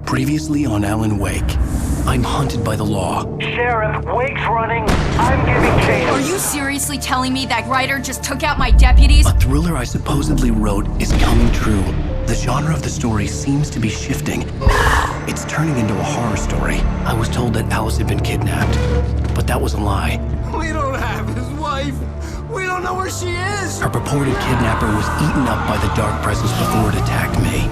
Previously on Alan Wake. I'm hunted by the law. Sheriff, Wake's running. I'm giving chase. Are you seriously telling me that writer just took out my deputies? A thriller I supposedly wrote is coming true. The genre of the story seems to be shifting. It's turning into a horror story. I was told that Alice had been kidnapped, but that was a lie. We don't have his wife. We don't know where she is. Her purported kidnapper was eaten up by the dark presence before it attacked me.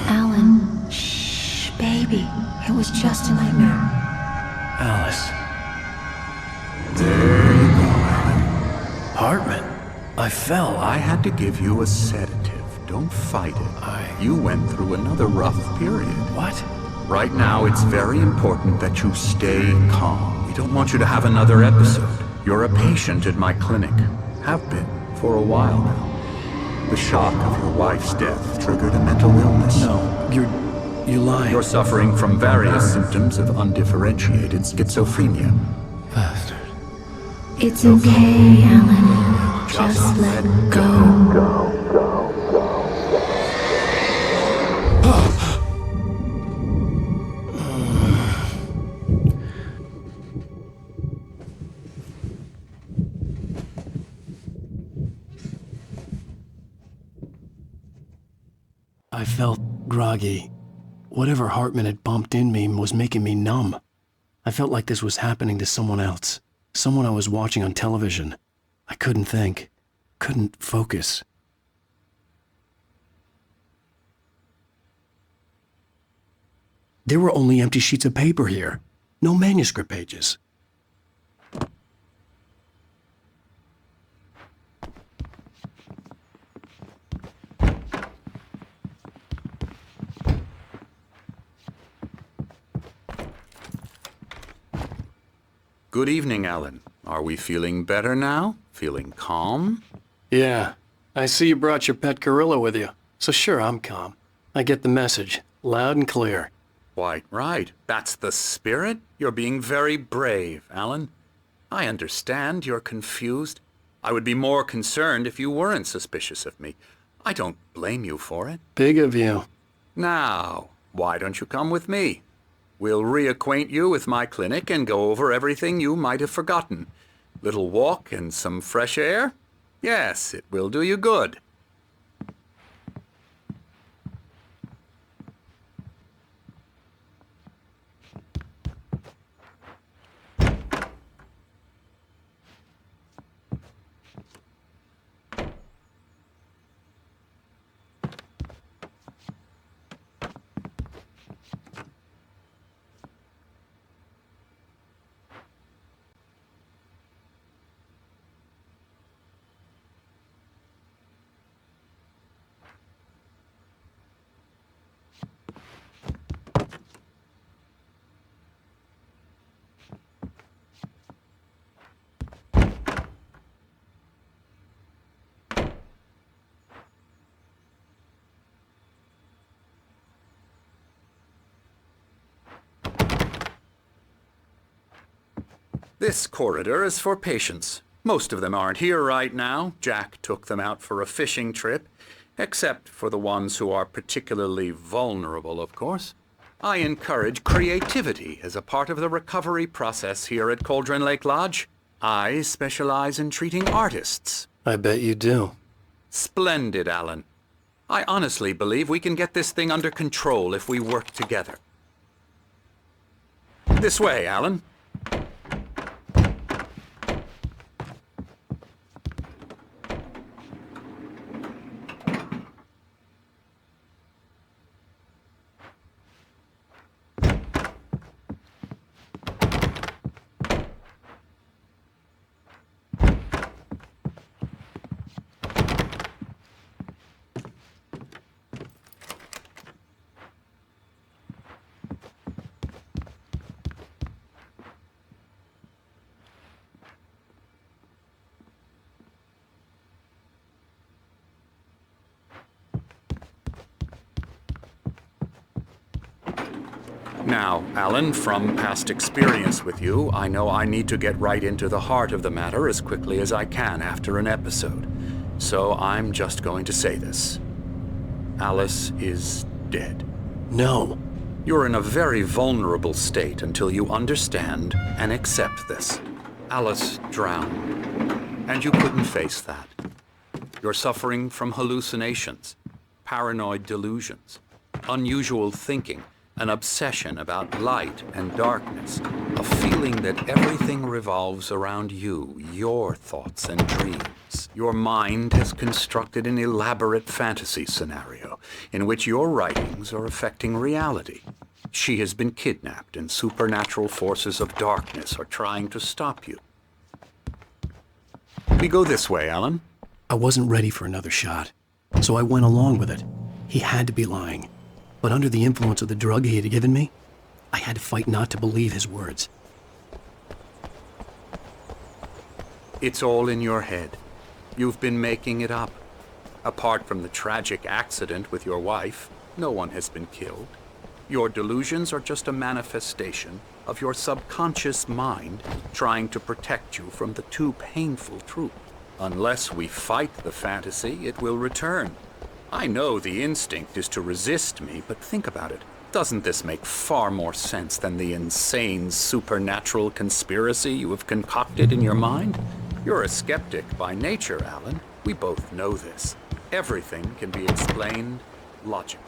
Alan, shh, baby. It was just a nightmare. Alice. There you go, Alan. Hartman. I fell. I had to give you a sedative. Don't fight it. You went through another rough period. What? Right now, it's very important that you stay calm. We don't want you to have another episode. You're a patient at my clinic. Have been for a while now. The shock of your wife's death triggered a mental illness. No, you're lying. You're suffering from various symptoms of undifferentiated schizophrenia. Bastard. It's okay, Alan. Just let go. I felt groggy. Whatever Hartman had bumped in me was making me numb. I felt like this was happening to someone else. Someone I was watching on television. I couldn't think. Couldn't focus. There were only empty sheets of paper here. No manuscript pages. Good evening, Alan. Are we feeling better now? Feeling calm? Yeah. I see you brought your pet gorilla with you. So sure, I'm calm. I get the message. Loud and clear. Quite right. That's the spirit. You're being very brave, Alan. I understand you're confused. I would be more concerned if you weren't suspicious of me. I don't blame you for it. Big of you. Now, why don't you come with me? We'll reacquaint you with my clinic and go over everything you might have forgotten. Little walk and some fresh air? Yes, it will do you good. This corridor is for patients. Most of them aren't here right now. Jack took them out for a fishing trip, except for the ones who are particularly vulnerable, of course. I encourage creativity as a part of the recovery process here at Cauldron Lake Lodge. I specialize in treating artists. I bet you do. Splendid, Alan. I honestly believe we can get this thing under control if we work together. This way, Alan. Now, Alan, from past experience with you, I know I need to get right into the heart of the matter as quickly as I can after an episode. So I'm just going to say this. Alice is dead. No. You're in a very vulnerable state until you understand and accept this. Alice drowned, and you couldn't face that. You're suffering from hallucinations, paranoid delusions, unusual thinking, an obsession about light and darkness, a feeling that everything revolves around you, your thoughts and dreams. Your mind has constructed an elaborate fantasy scenario in which your writings are affecting reality. She has been kidnapped and supernatural forces of darkness are trying to stop you. We go this way, Alan. I wasn't ready for another shot, so I went along with it. He had to be lying. But under the influence of the drug he had given me, I had to fight not to believe his words. It's all in your head. You've been making it up. Apart from the tragic accident with your wife, no one has been killed. Your delusions are just a manifestation of your subconscious mind trying to protect you from the too painful truth. Unless we fight the fantasy, it will return. I know the instinct is to resist me, but think about it. Doesn't this make far more sense than the insane supernatural conspiracy you have concocted in your mind? You're a skeptic by nature, Alan. We both know this. Everything can be explained logically.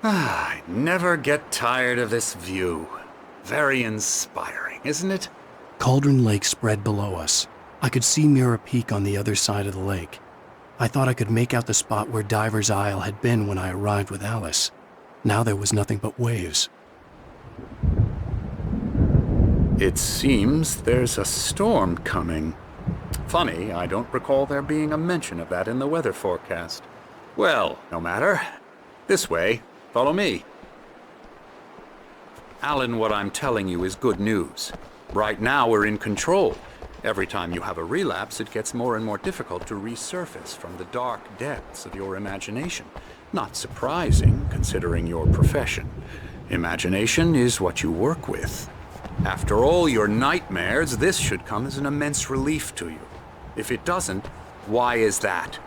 I never get tired of this view. Very inspiring, isn't it? Cauldron Lake spread below us. I could see Mirror Peak on the other side of the lake. I thought I could make out the spot where Diver's Isle had been when I arrived with Alice. Now there was nothing but waves. It seems there's a storm coming. Funny, I don't recall there being a mention of that in the weather forecast. Well, no matter. This way. Follow me. Alan, what I'm telling you is good news. Right now we're in control. Every time you have a relapse, it gets more and more difficult to resurface from the dark depths of your imagination. Not surprising, considering your profession. Imagination is what you work with. After all your nightmares, this should come as an immense relief to you. If it doesn't, why is that?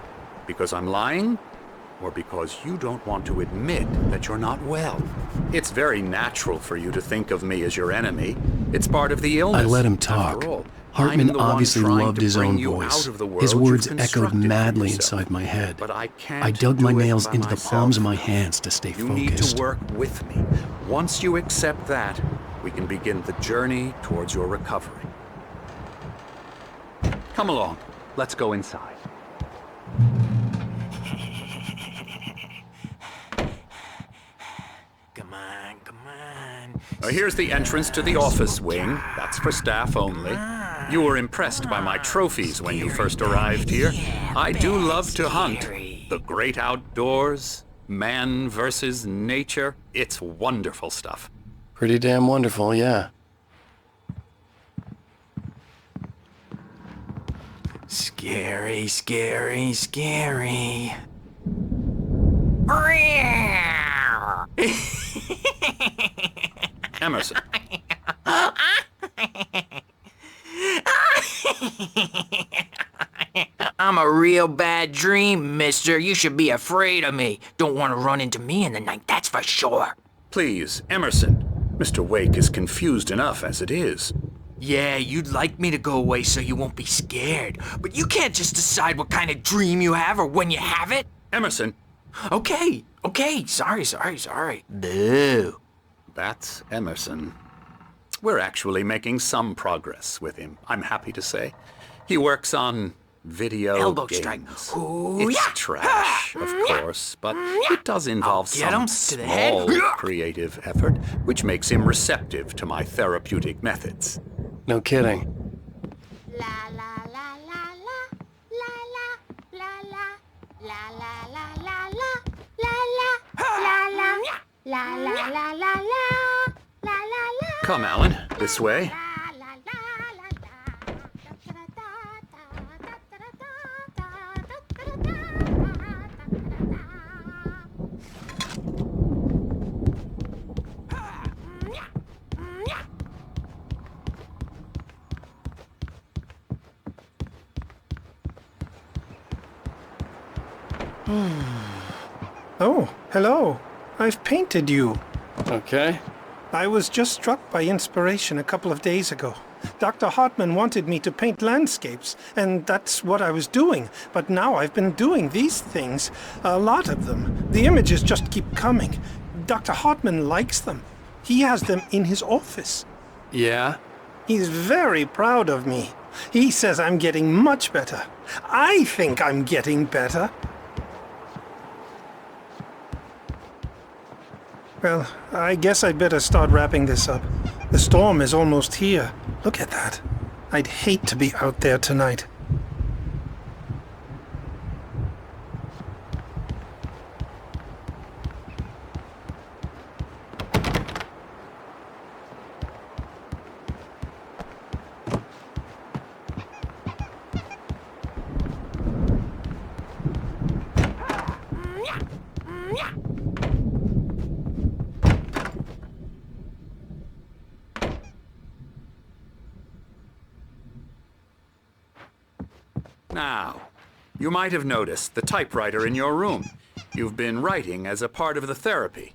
Because I'm lying? Or because you don't want to admit that you're not well? It's very natural for you to think of me as your enemy. It's part of the illness. I let him talk. After all, Hartman I'm the one obviously trying loved to his bring own you voice. out of the world His you've words echoed constructed for madly yourself. inside my head. But I can't I dug do my it nails by into the myself. palms of my hands to stay You focused. need to work with me. Once you accept that, we can begin the journey towards your recovery. Come along. Let's go inside. Come on. Here's the entrance to the office wing. That's for staff only. You were impressed by my trophies when you first arrived here. I do love to hunt. The great outdoors, man versus nature. It's wonderful stuff. Pretty damn wonderful, yeah. Scary, scary, scary. Emerson. I'm a real bad dream, mister. You should be afraid of me. Don't want to run into me in the night, that's for sure. Please, Emerson. Mr. Wake is confused enough as it is. Yeah, you'd like me to go away so you won't be scared. But you can't just decide what kind of dream you have or when you have it. Emerson. Okay. Sorry. Boo. That's Emerson. we're actually making some progress with him, I'm happy to say. He works on video Elbow games. strike. It's trash, of course, but it does involve Get him some to the head. small creative effort, which makes him receptive to my therapeutic methods. No kidding. La la la la la la la la la la la la la la la la la la. Come, Alan, this way. Oh, hello. I've painted you. Okay. I was just struck by inspiration a couple of days ago. Dr. Hartman wanted me to paint landscapes, and that's what I was doing. But now I've been doing these things, a lot of them. The images just keep coming. Dr. Hartman likes them. He has them in his office. Yeah? He's very proud of me. He says I'm getting much better. I think I'm getting better. Well, I guess I'd better start wrapping this up. The storm is almost here. Look at that. I'd hate to be out there tonight. Now, you might have noticed the typewriter in your room. You've been writing as a part of the therapy.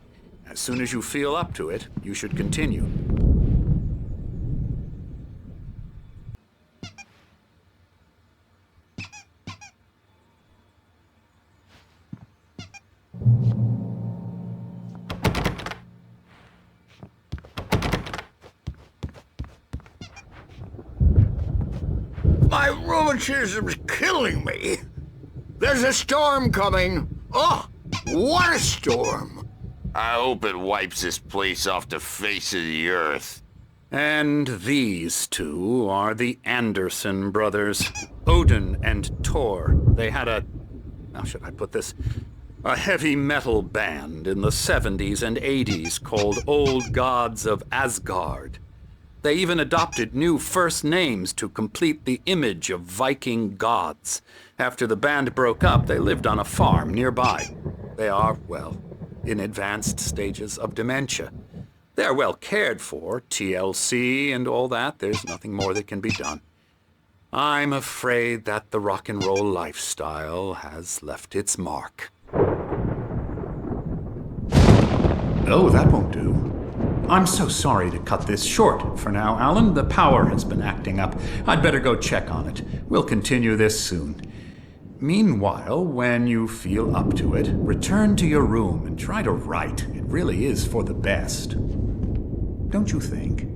As soon as you feel up to it, you should continue. My rheumatism's killing me. There's a storm coming. Oh, what a storm. I hope it wipes this place off the face of the earth. And these two are the Anderson brothers, Odin and Thor. They had how should I put this? A heavy metal band in the 70s and 80s called Old Gods of Asgard. They even adopted new first names to complete the image of Viking gods. After the band broke up, they lived on a farm nearby. They are, well, in advanced stages of dementia. They're well cared for, TLC and all that. There's nothing more that can be done. I'm afraid that the rock and roll lifestyle has left its mark. Oh, that won't do. I'm so sorry to cut this short for now, Alan. The power has been acting up. I'd better go check on it. We'll continue this soon. Meanwhile, when you feel up to it, return to your room and try to write. It really is for the best. Don't you think?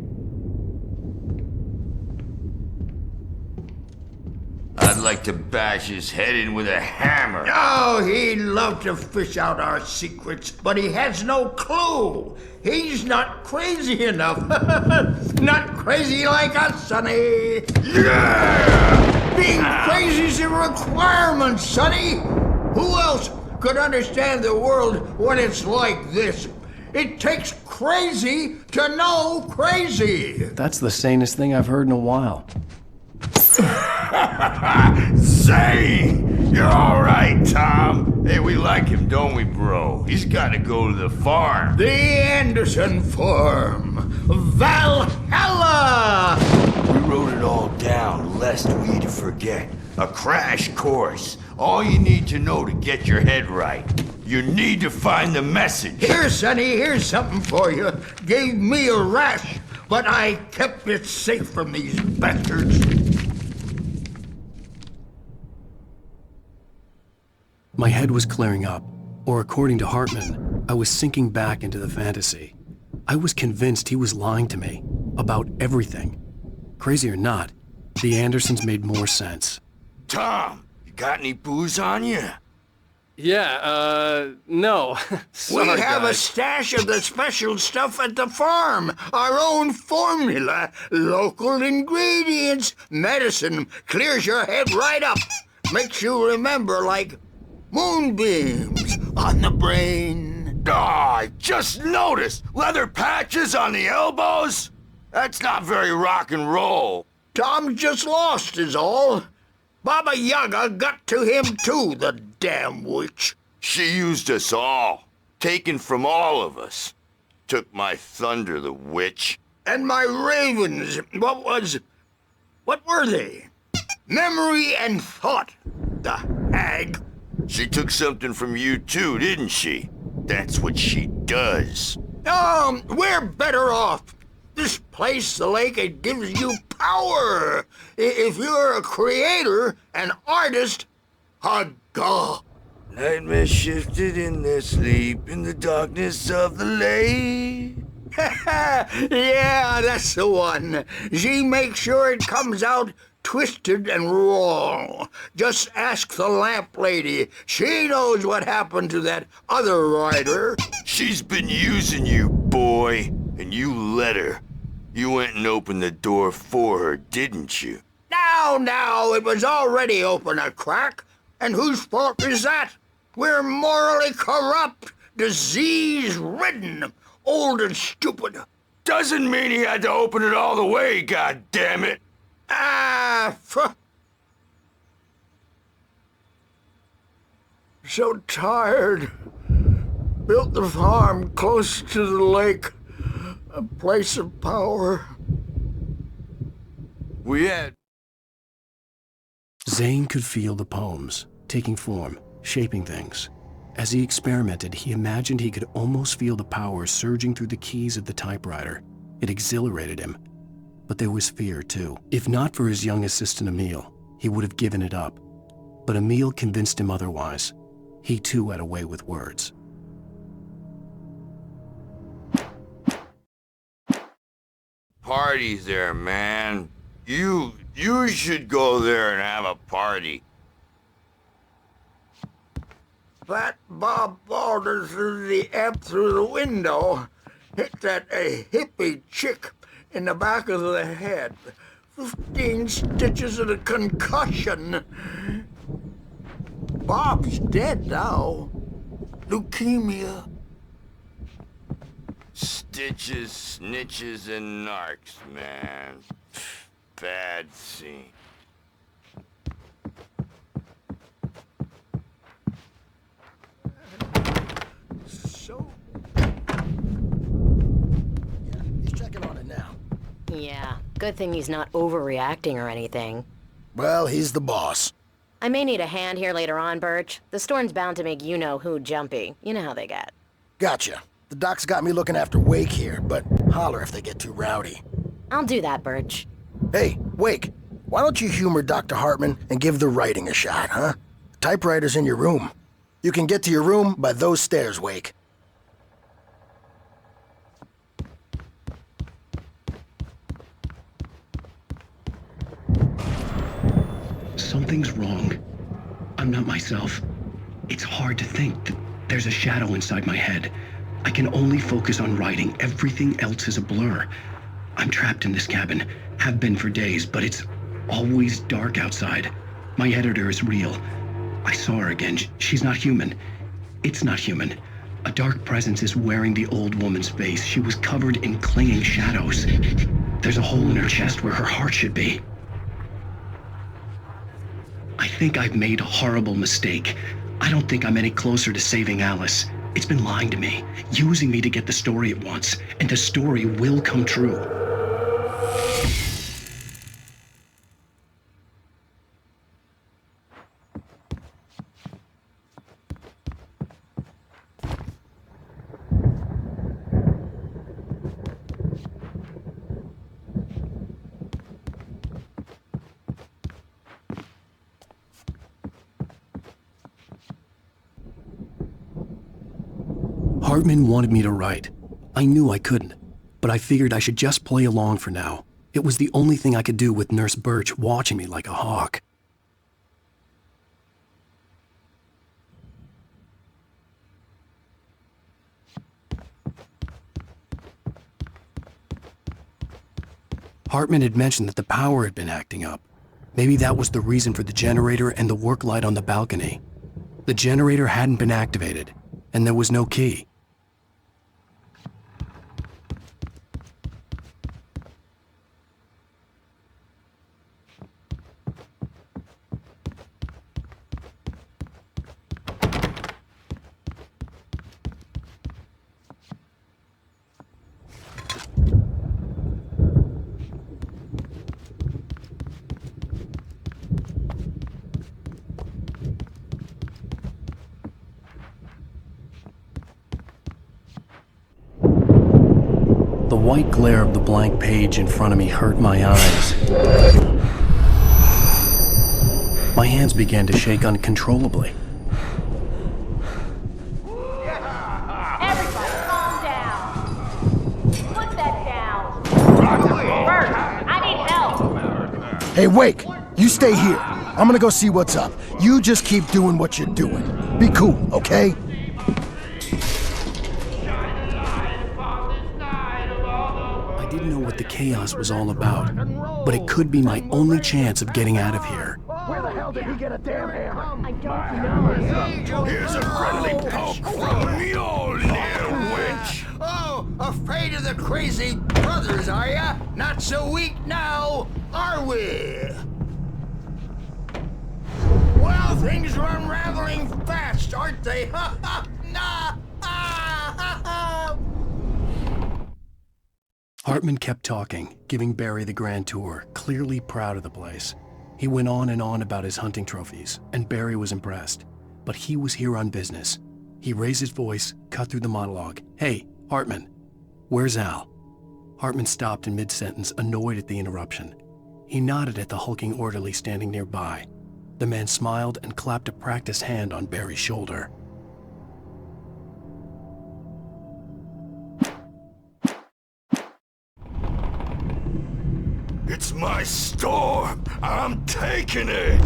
I'd like to bash his head in with a hammer. Oh, he'd love to fish out our secrets, but he has no clue. He's not crazy enough. Not crazy like us, Sonny. Yeah! Being crazy's a requirement, Sonny. Who else could understand the world when it's like this? It takes crazy to know crazy. That's the sanest thing I've heard in a while. Zane! You're all right, Tom. Hey, we like him, don't we, bro? He's got to go to the farm. The Anderson farm. Valhalla! We wrote it all down, lest we forget. A crash course. All you need to know to get your head right. You need to find the message. Here, Sonny, here's something for you. Gave me a rash, but I kept it safe from these bastards. My head was clearing up, or according to Hartman, I was sinking back into the fantasy. I was convinced he was lying to me. about everything. Crazy or not, the Andersons made more sense. Tom, you got any booze on you? Yeah, no. Sorry, We have a guys. stash of the special stuff at the farm. Our own formula. Local ingredients. Medicine. Clears your head right up. Makes you remember like moonbeams on the brain. I just noticed! Leather patches on the elbows? That's not very rock and roll. Tom just lost is all. Baba Yaga got to him too, the damn witch. She used us all. Taken from all of us. Took my thunder, the witch. And my ravens. What were they? Memory and thought. The hag. She took something from you too, didn't she? That's what she does. We're better off. This place, the lake, it gives you power. If you're a creator, an artist, a god. Nightmare shifted in their sleep in the darkness of the lake. Yeah, that's the one. She makes sure it comes out twisted and wrong. Just ask the lamp lady. She knows what happened to that other writer. She's been using you, boy, and you let her. You went and opened the door for her, didn't you? Now, it was already open a crack. And whose fault is that? We're morally corrupt, disease-ridden, old and stupid. Doesn't mean he had to open it all the way, goddammit. So tired. Built the farm close to the lake. A place of power. We had... Zane could feel the poems, taking form, shaping things. As he experimented, he imagined he could almost feel the power surging through the keys of the typewriter. It exhilarated him. But there was fear, too. If not for his young assistant Emil, he would have given it up. But Emil convinced him otherwise. He, too, had a way with words. Party there, man. You should go there and have a party. That Bob Balder threw the amp through the window. Hit that hippie chick in the back of the head. 15 stitches and a concussion. Bob's dead now. Leukemia. Stitches, snitches, and narcs, man. Bad scene. He's checking on it now. Yeah, good thing he's not overreacting or anything. Well, he's the boss. I may need a hand here later on, Birch. The storm's bound to make you-know-who jumpy. You know how they get. Gotcha. The doc's got me looking after Wake here, but holler if they get too rowdy. I'll do that, Birch. Hey, Wake, why don't you humor Dr. Hartman and give the writing a shot, huh? The typewriter's in your room. You can get to your room by those stairs, Wake. Something's wrong. I'm not myself. It's hard to think. There's a shadow inside my head. I can only focus on writing. Everything else is a blur. I'm trapped in this cabin. Have been for days, but it's always dark outside. My editor is real. I saw her again. She's not human. It's not human. A dark presence is wearing the old woman's face. She was covered in clinging shadows. There's a hole in her chest where her heart should be. I think I've made a horrible mistake. I don't think I'm any closer to saving Alice. It's been lying to me, using me to get the story it wants, and the story will come true. Hartman wanted me to write. I knew I couldn't. but I figured I should just play along for now. It was the only thing I could do with Nurse Birch watching me like a hawk. Hartman had mentioned that the power had been acting up. Maybe that was the reason for the generator and the work light on the balcony. The generator hadn't been activated, and there was no key. The white glare of the blank page in front of me hurt my eyes. My hands began to shake uncontrollably. Everybody, calm down. Put that down. Bert, I need help. Hey, Wake, you stay here. I'm gonna go see what's up. You just keep doing what you're doing. Be cool, okay? I didn't know what the chaos was all about, but it could be my only chance of getting out of here. Where the hell did he get a damn hammer? I don't know. Here's a friendly poke from Mjolnir, witch! Oh, afraid of the crazy brothers, are ya? Not so weak now, are we? Well, things are unraveling fast, aren't they? Ha ha! Nah! Ah, ha, ha. Hartman kept talking, giving Barry the grand tour, clearly proud of the place. He went on and on about his hunting trophies, and Barry was impressed. But he was here on business. He raised his voice, cut through the monologue. Hey, Hartman, where's Al? Hartman stopped in mid-sentence, annoyed at the interruption. He nodded at the hulking orderly standing nearby. The man smiled and clapped a practiced hand on Barry's shoulder. It's my storm. I'm taking it.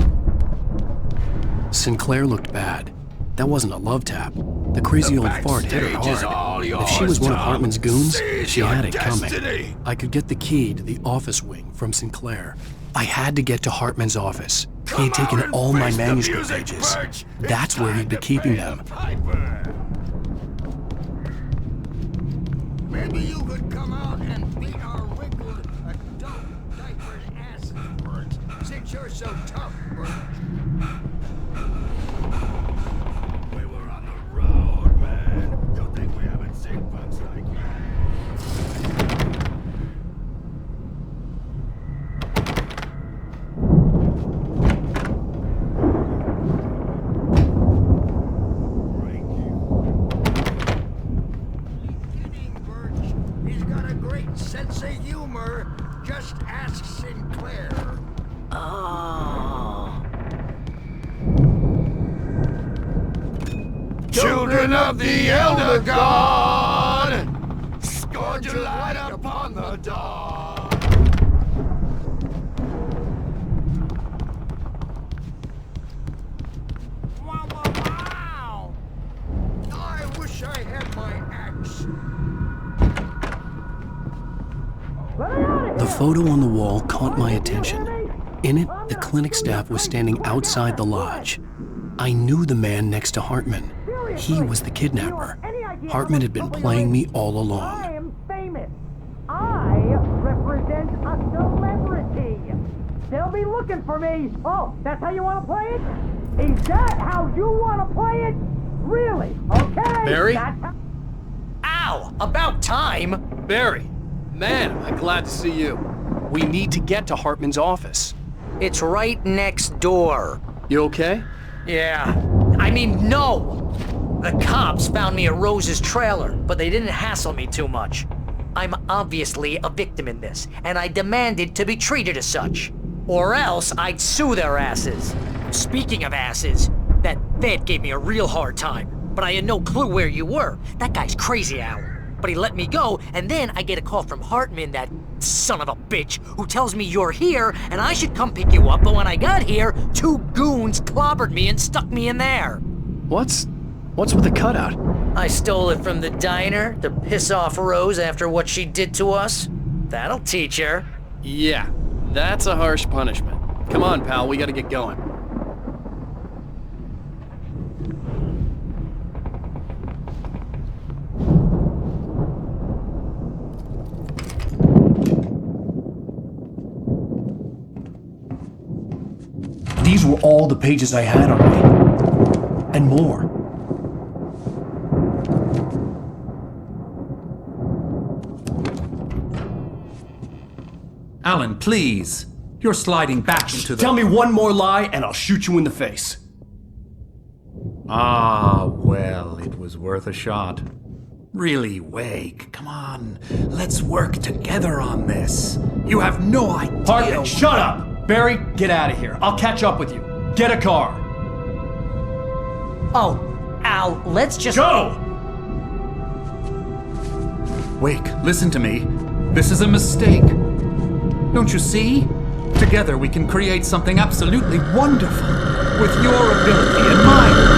Sinclair looked bad. That wasn't a love tap. The crazy old fart hit her hard. If she was one of Hartman's goons, she had it coming. I could get the key to the office wing from Sinclair. I had to get to Hartman's office. He had taken all my manuscript pages. That's where he'd be keeping them. Maybe you could come out and beat our wrinkled, adult, diapered asses, Bert, since you're so tough, Bert. We were on the road, man. Don't think we haven't seen bugs like you. Sense of humor. Just ask Sinclair. Oh. Children of the Elder God, scourge your light upon the dawn. Wow, wow, wow! I wish I had my axe. The photo on the wall caught my attention. In it, the clinic staff was standing outside the lodge. I knew the man next to Hartman. He was the kidnapper. Hartman had been playing me all along. I am famous. I represent a celebrity. They'll be looking for me. Oh, that's how you want to play it? Is that how you want to play it? Really? Okay. Barry? Ow! About time! Barry! Man, am I glad to see you. We need to get to Hartman's office. It's right next door. You okay? Yeah. I mean, no! The cops found me at Rose's trailer, but they didn't hassle me too much. I'm obviously a victim in this, and I demanded to be treated as such. Or else I'd sue their asses. Speaking of asses, that vet gave me a real hard time, but I had no clue where you were. That guy's crazy, Al. but he let me go, and then I get a call from Hartman, that son of a bitch, who tells me you're here and I should come pick you up, but when I got here, 2 goons clobbered me and stuck me in there. What's with the cutout? I stole it from the diner to piss off Rose after what she did to us. That'll teach her. Yeah, that's a harsh punishment. Come on, pal, we gotta get going. These were all the pages I had on me. And more. Alan, please. You're sliding back into the... Tell me one more lie and I'll shoot you in the face. Ah, well, it was worth a shot. Really, Wake, come on. Let's work together on this. You have no idea... Hartman, shut up! Barry, get out of here. I'll catch up with you. Get a car. Oh, Al, let's just... Go! Wake, listen to me. This is a mistake. Don't you see? Together we can create something absolutely wonderful. With your ability and mine.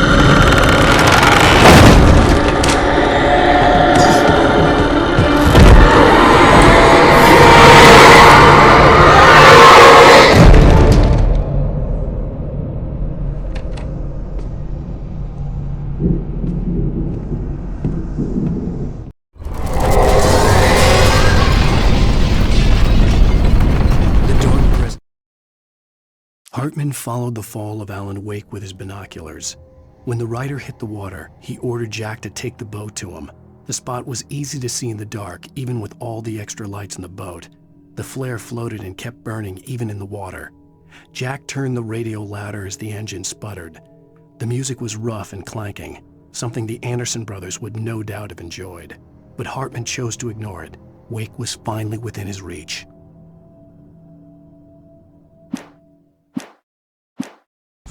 Hartman followed the fall of Alan Wake with his binoculars. When the rider hit the water, he ordered Jack to take the boat to him. The spot was easy to see in the dark, even with all the extra lights in the boat. The flare floated and kept burning even in the water. Jack turned the radio louder as the engine sputtered. The music was rough and clanking, something the Anderson brothers would no doubt have enjoyed. But Hartman chose to ignore it. Wake was finally within his reach.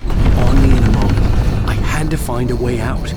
On me in a moment. I had to find a way out.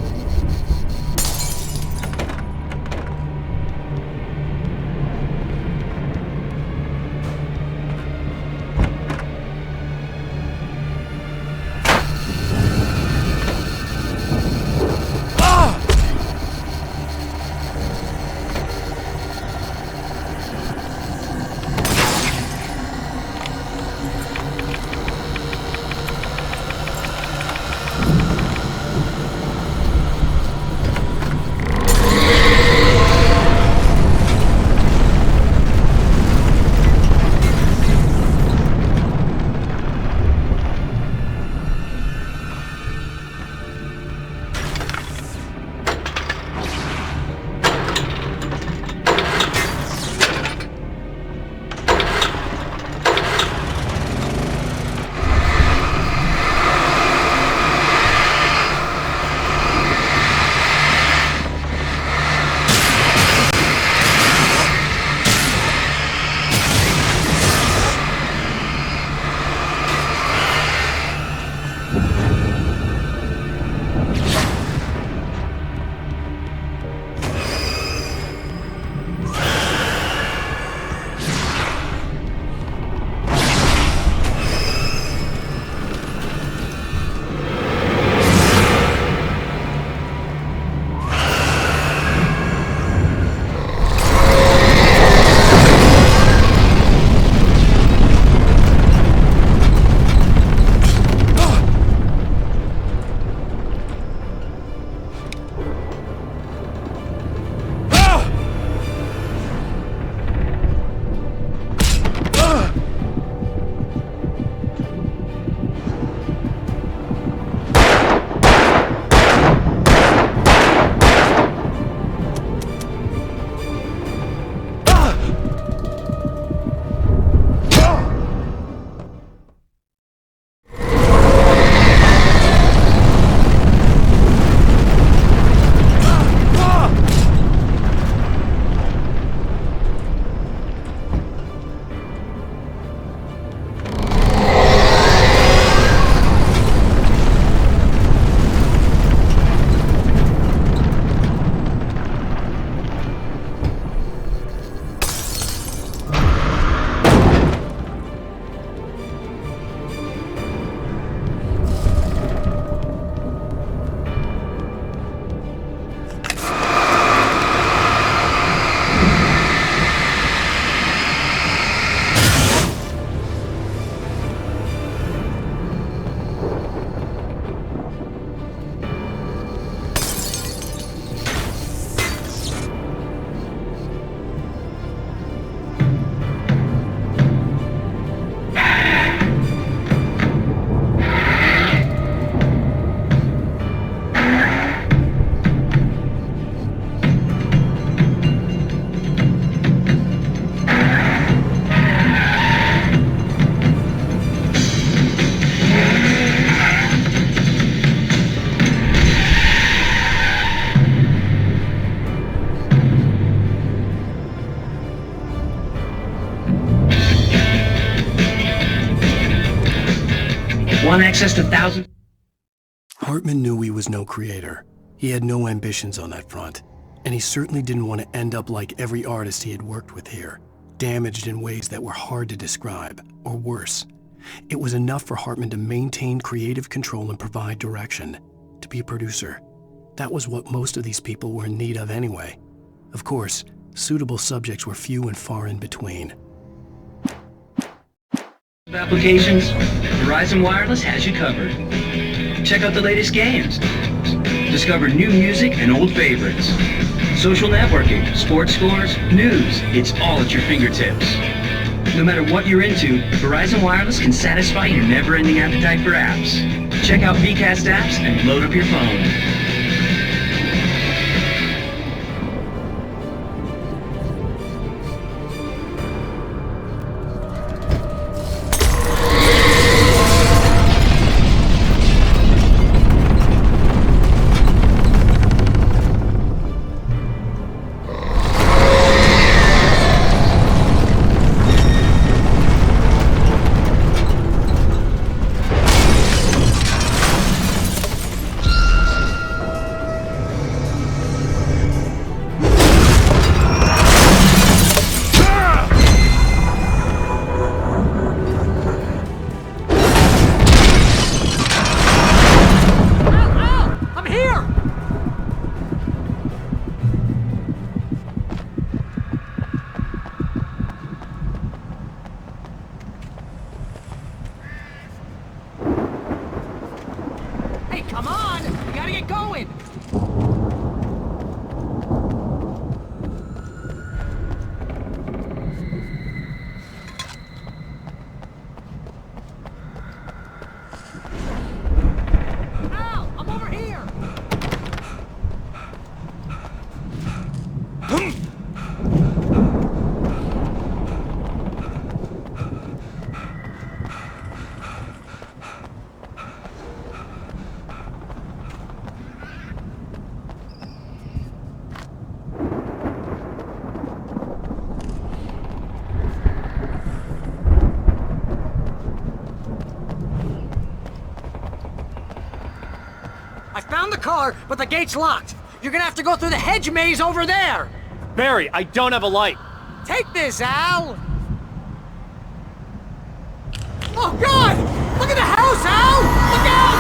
access to thousands. Hartman knew he was no creator. He had no ambitions on that front. And he certainly didn't want to end up like every artist he had worked with here, damaged in ways that were hard to describe, or worse. It was enough for Hartman to maintain creative control and provide direction, to be a producer. That was what most of these people were in need of anyway. Of course, suitable subjects were few and far in between. Applications, Verizon Wireless has you covered. Check out the latest games. Discover new music and old favorites. Social networking, sports scores, news, it's all at your fingertips. No matter what you're into, Verizon Wireless can satisfy your never-ending appetite for apps. Check out VCast apps and load up your phone. Car, but the gate's locked. You're gonna have to go through the hedge maze over there. Barry, I don't have a light. Take this, Al. Oh, God! Look at the house, Al! Look out!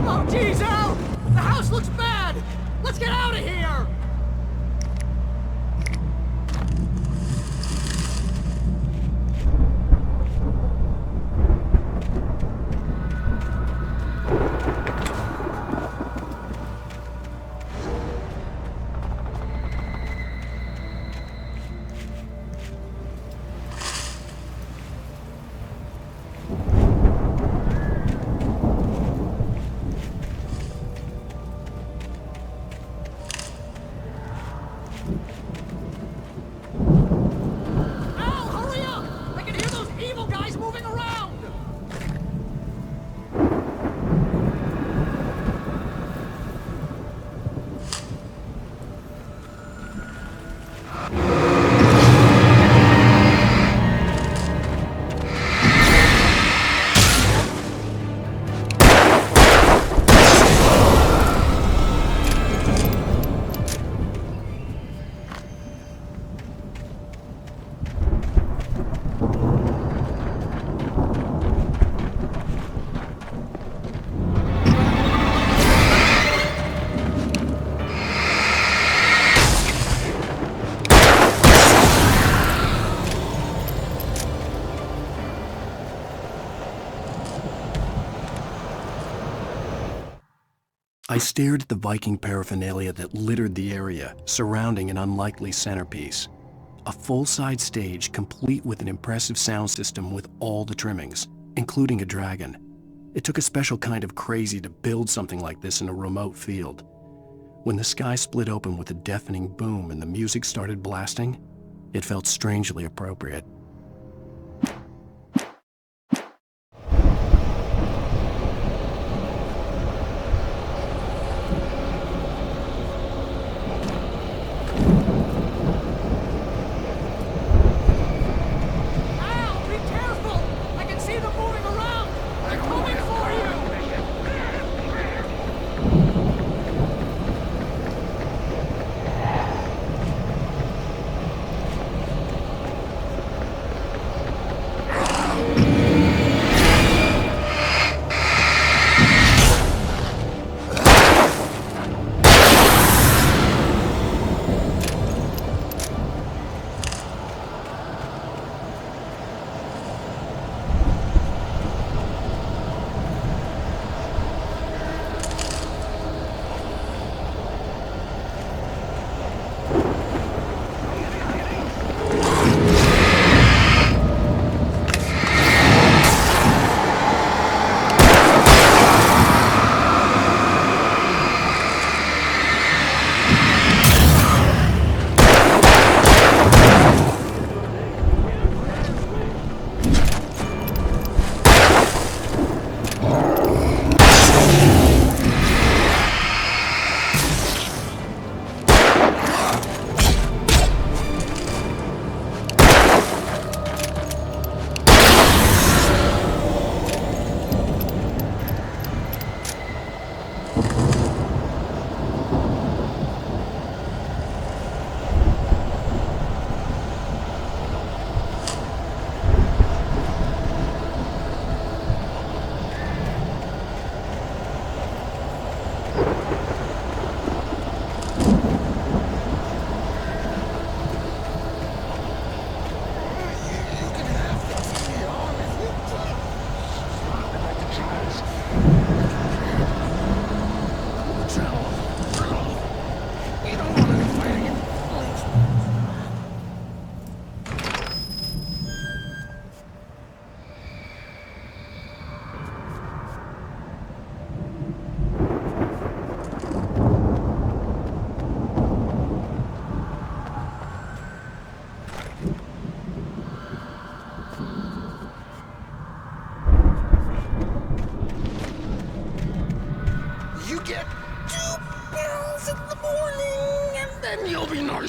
Oh, geez, Al! The house looks bad! Let's get out of here! I stared at the Viking paraphernalia that littered the area, surrounding an unlikely centerpiece. A full-size stage complete with an impressive sound system with all the trimmings, including a dragon. It took a special kind of crazy to build something like this in a remote field. When the sky split open with a deafening boom and the music started blasting, it felt strangely appropriate.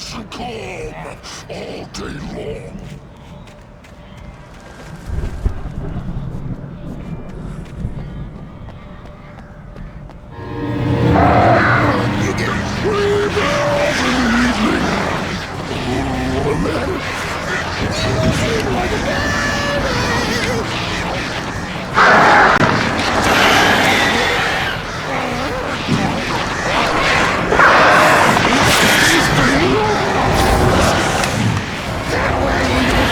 nice and calm all day long. You get free bells in the evening. And then you sleep like a baby. That way you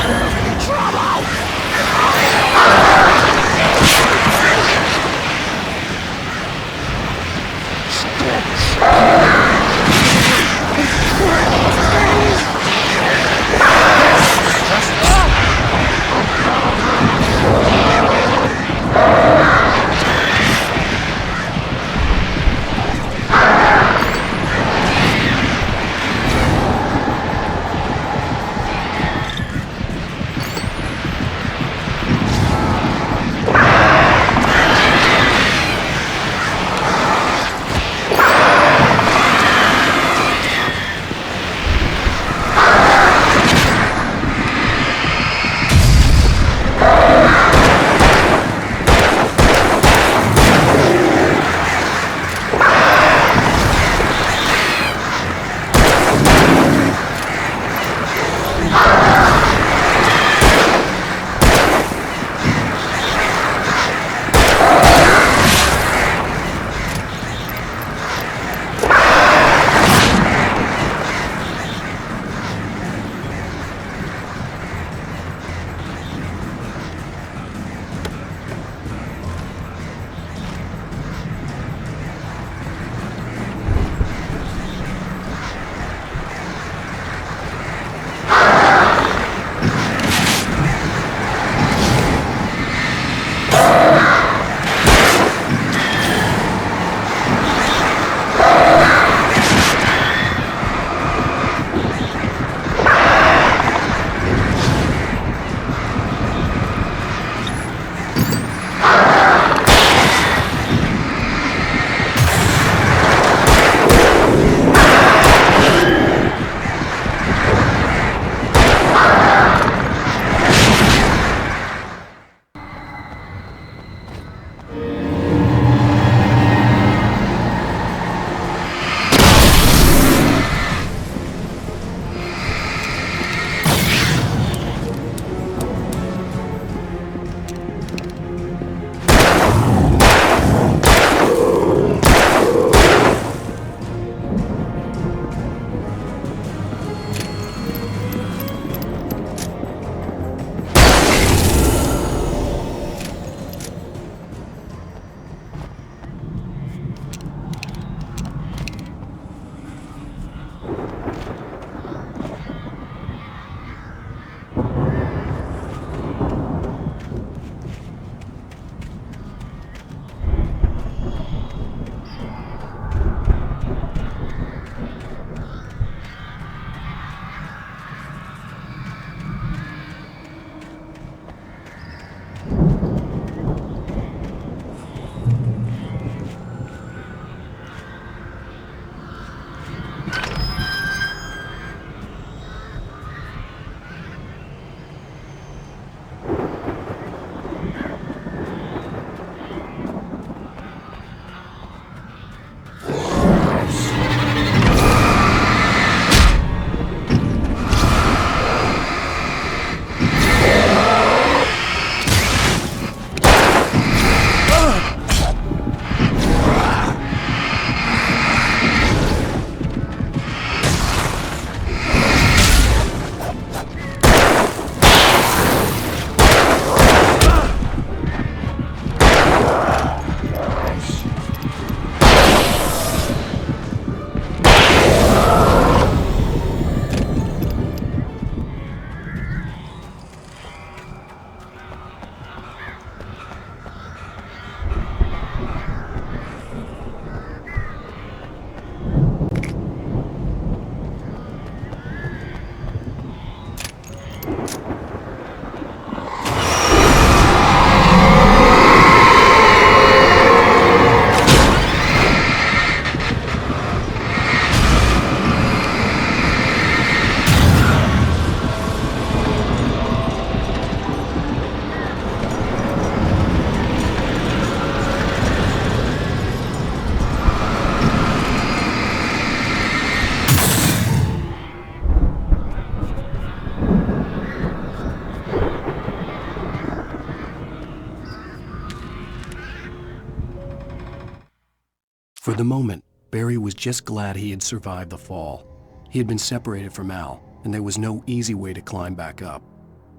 For the moment, Barry was just glad he had survived the fall. He had been separated from Al, and there was no easy way to climb back up.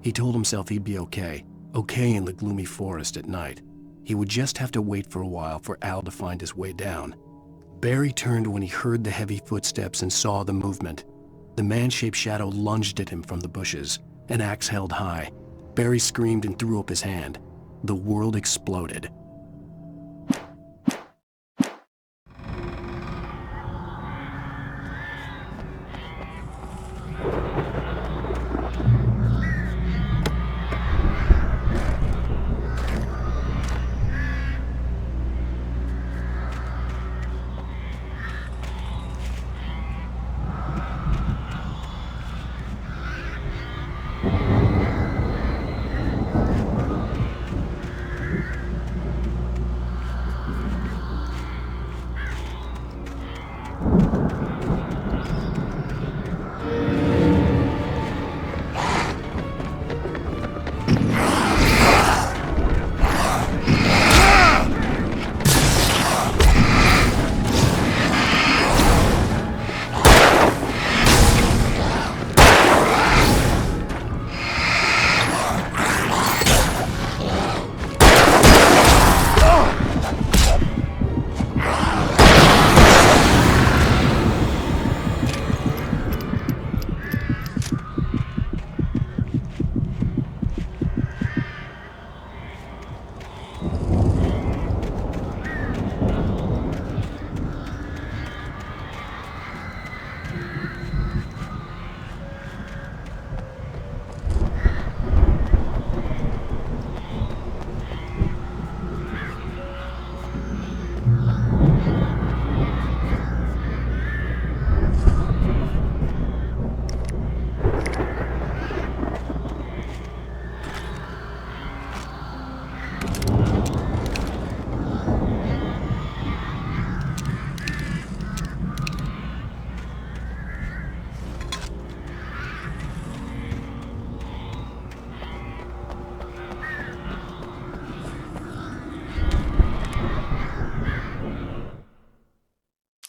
He told himself he'd be okay in the gloomy forest at night. He would just have to wait for a while for Al to find his way down. Barry turned when he heard the heavy footsteps and saw the movement. The man-shaped shadow lunged at him from the bushes, an axe held high. Barry screamed and threw up his hand. The world exploded.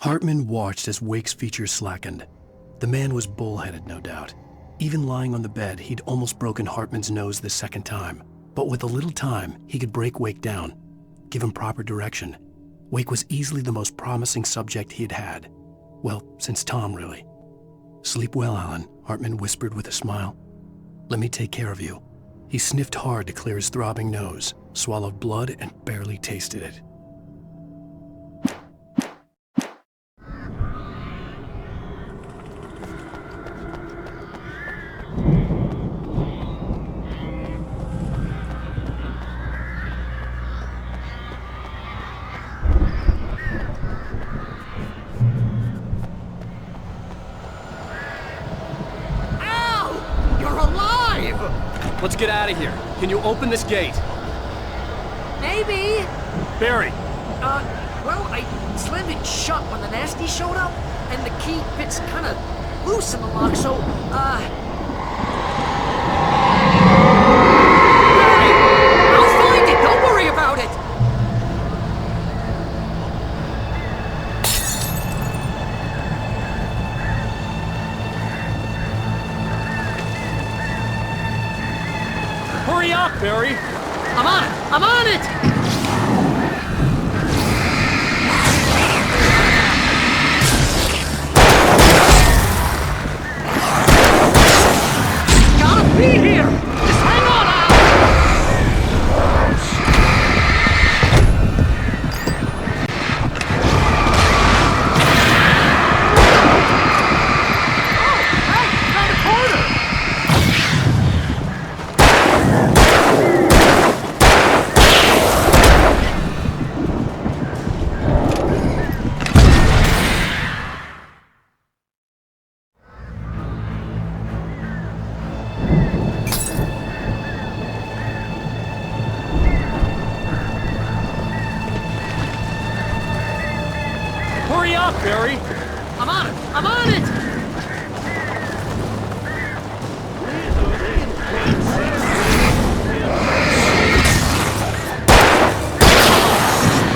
Hartman watched as Wake's features slackened. The man was bullheaded, no doubt. Even lying on the bed, he'd almost broken Hartman's nose the second time. But with a little time, he could break Wake down, give him proper direction. Wake was easily the most promising subject he had had. Well, since Tom, really. "Sleep well, Alan," Hartman whispered with a smile. "Let me take care of you." He sniffed hard to clear his throbbing nose, swallowed blood, and barely tasted it. Let's get out of here. Can you open this gate? Maybe. Barry! Well, I slammed it shut when the nasty showed up, and the key fits kind of loose in the lock, so, Barry! I'll find it! Don't worry about it! Hurry up, Barry! I'm on it! I'm on it! Gotta be here! Just hang on, Al! Oh, hey! Around the corner! Hurry up, Barry! I'm on it! I'm on it!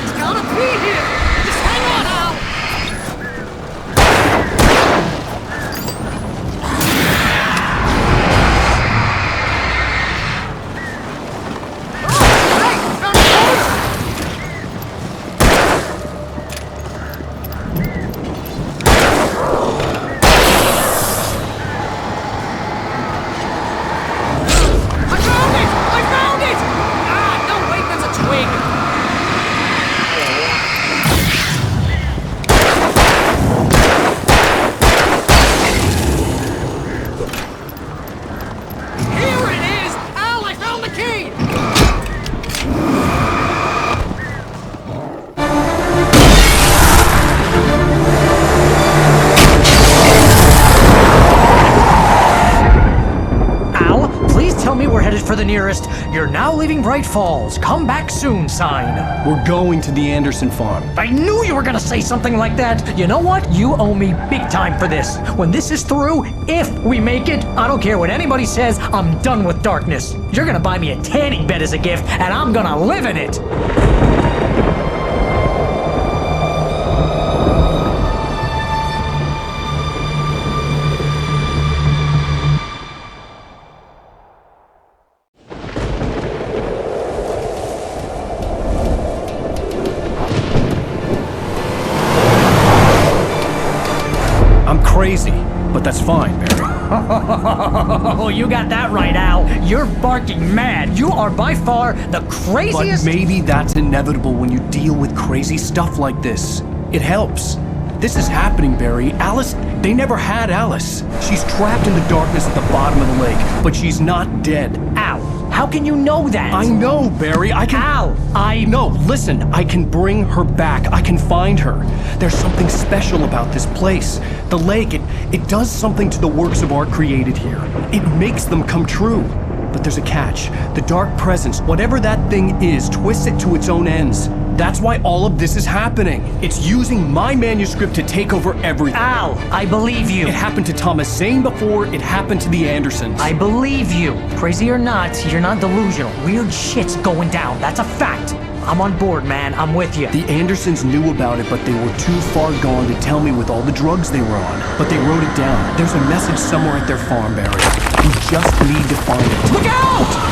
It's gotta be here! Just hang on, Al! for the nearest "You're now leaving Bright Falls. Come back soon" sign. We're going to the Anderson farm. I knew you were gonna say something like that. You know what? You owe me big time for this. When this is through, if we make it, I don't care what anybody says, I'm done with darkness. You're gonna buy me a tanning bed as a gift, and I'm gonna live in it. I'm crazy, but that's fine, Barry. Oh, you got that right, Al. You're barking mad. You are by far the craziest. But maybe that's inevitable when you deal with crazy stuff like this. It helps. This is happening, Barry. Alice, they never had Alice. She's trapped in the darkness at the bottom of the lake, but she's not dead. Al, how can you know that? I know, Barry. I can... Al, No, listen. I can bring her back. I can find her. There's something special about this place. The lake, it does something to the works of art created here. It makes them come true. But there's a catch. The dark presence, whatever that thing is, twists it to its own ends. That's why all of this is happening. It's using my manuscript to take over everything. Al, I believe you. It happened to Thomas Zane before, it happened to the Andersons. I believe you. Crazy or not, you're not delusional. Weird shit's going down. That's a fact. I'm on board, man. I'm with you. The Andersons knew about it, but they were too far gone to tell me with all the drugs they were on. But they wrote it down. There's a message somewhere at their farm, Barry. We just need to find it. Look out!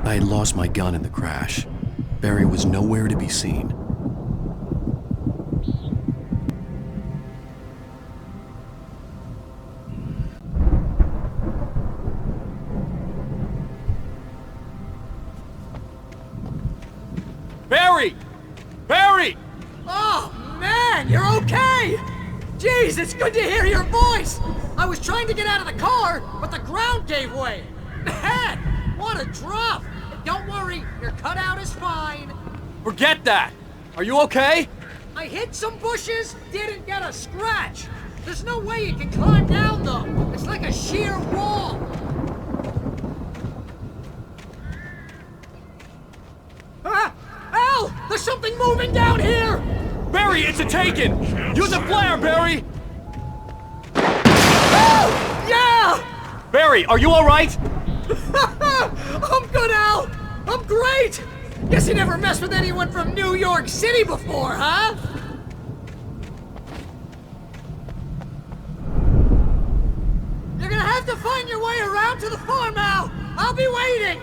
I had lost my gun in the crash. Barry was nowhere to be seen. Barry! Barry! Oh, man, you're okay! Jeez, it's good to hear your voice! I was trying to get out of the car, but the ground gave way. Man, what a drop! Don't worry, your cutout is fine. Forget that! Are you okay? I hit some bushes, didn't get a scratch. There's no way you can climb down, though. It's like a sheer wall. Ah! Al! There's something moving down here! Barry, it's a taken! Use a flare, Barry! Oh! Yeah! Barry, are you alright? I'm good, Al! I'm great! Guess you never messed with anyone from New York City before, huh? You're gonna have to find your way around to the farm, Al! I'll be waiting!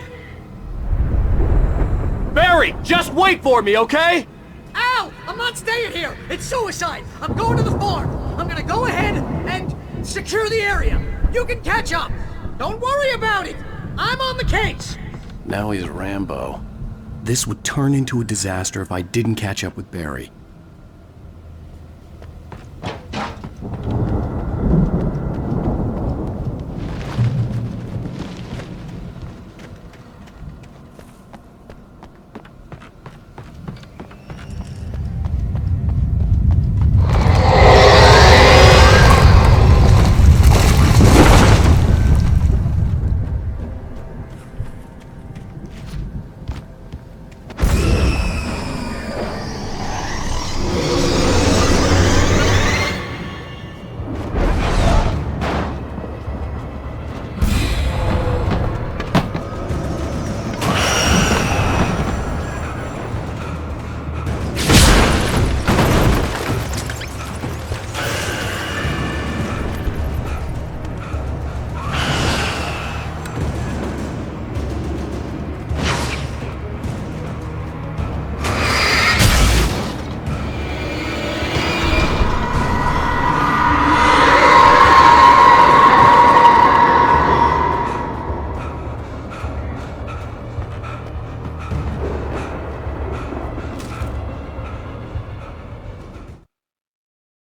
Barry, just wait for me, okay? Al! I'm not staying here! It's suicide! I'm going to the farm! I'm gonna go ahead and secure the area! You can catch up! Don't worry about it! I'm on the case! Now he's Rambo. This would turn into a disaster if I didn't catch up with Barry.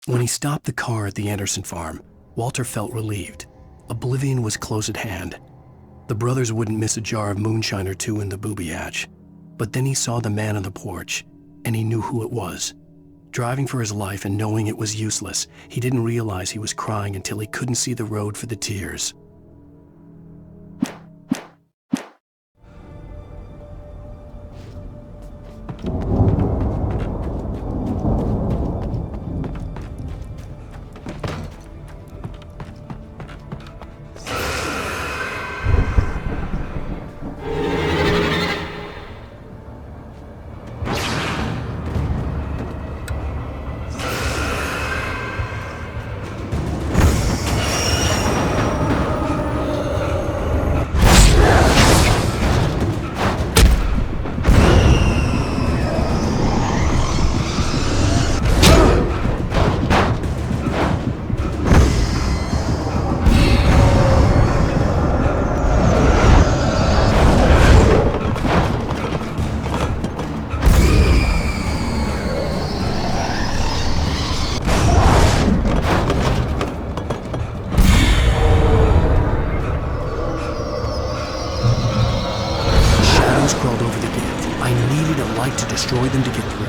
When he stopped the car at the Anderson farm, Walter felt relieved. Oblivion was close at hand. The brothers wouldn't miss a jar of moonshine or two in the booby hatch. But then he saw the man on the porch, and he knew who it was. Driving for his life and knowing it was useless, he didn't realize he was crying until he couldn't see the road for the tears. Crawled over the gate. I needed a light to destroy them to get through.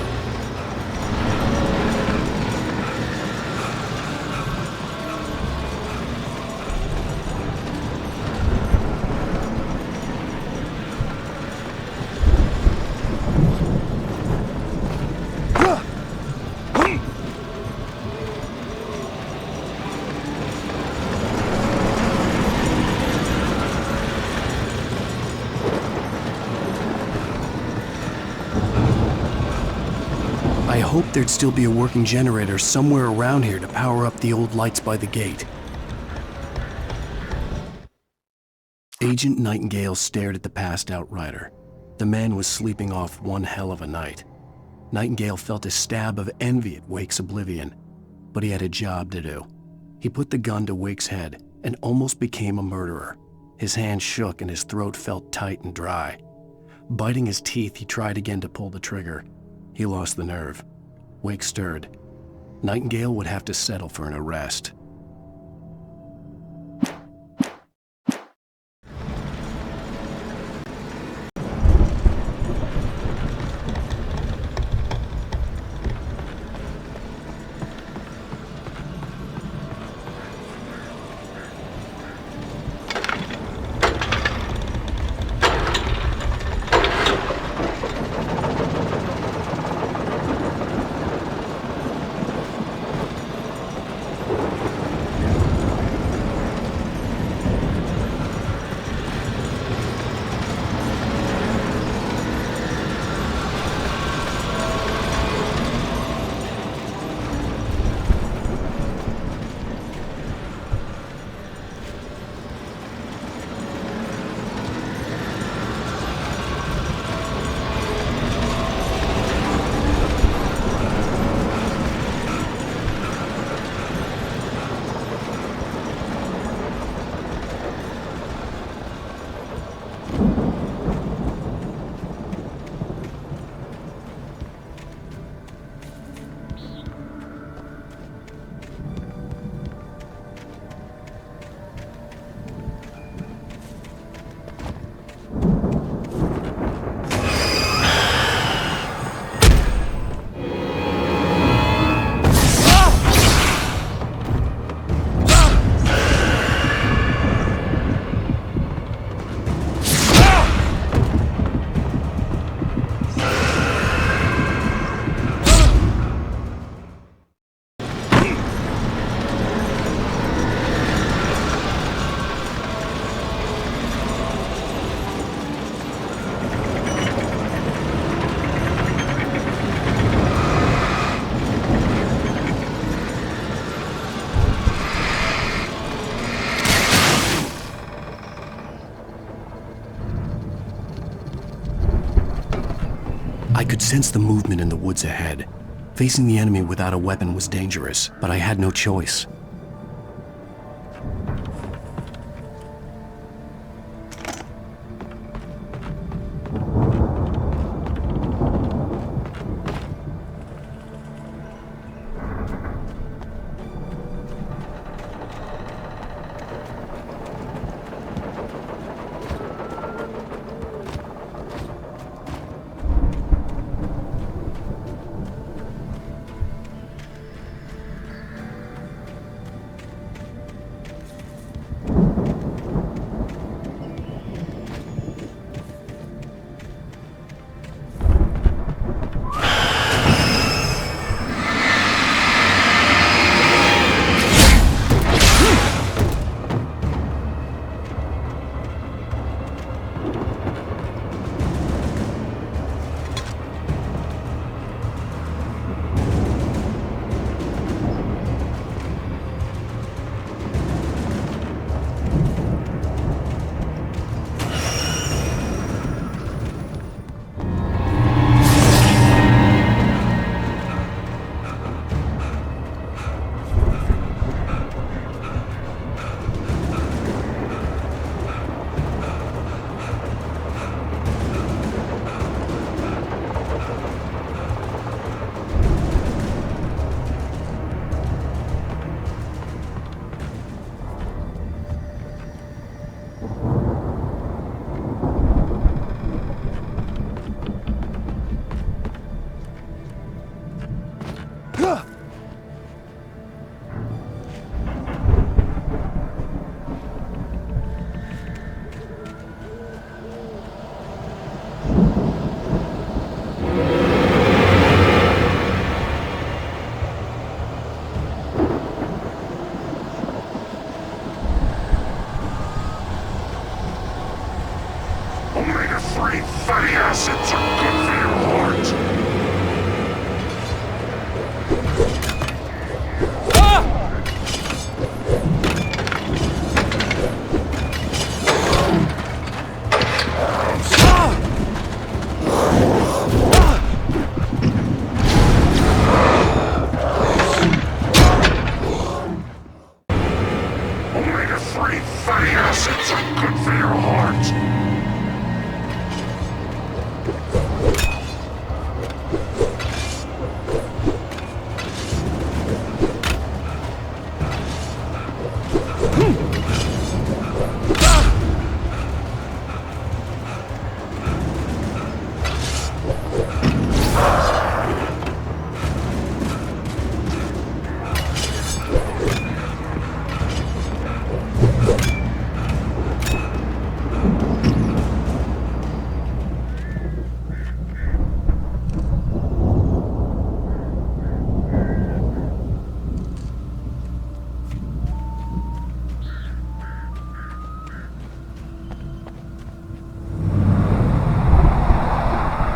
I hoped there'd still be a working generator somewhere around here to power up the old lights by the gate. Agent Nightingale stared at the passed-out rider. The man was sleeping off one hell of a night. Nightingale felt a stab of envy at Wake's oblivion, but he had a job to do. He put the gun to Wake's head and almost became a murderer. His hand shook and his throat felt tight and dry. Biting his teeth, he tried again to pull the trigger. He lost the nerve. Wake stirred. Nightingale would have to settle for an arrest. I could sense the movement in the woods ahead. Facing the enemy without a weapon was dangerous, but I had no choice. Omega-3 fatty acids are good for your heart. Omega-3 fatty acids are good for your heart.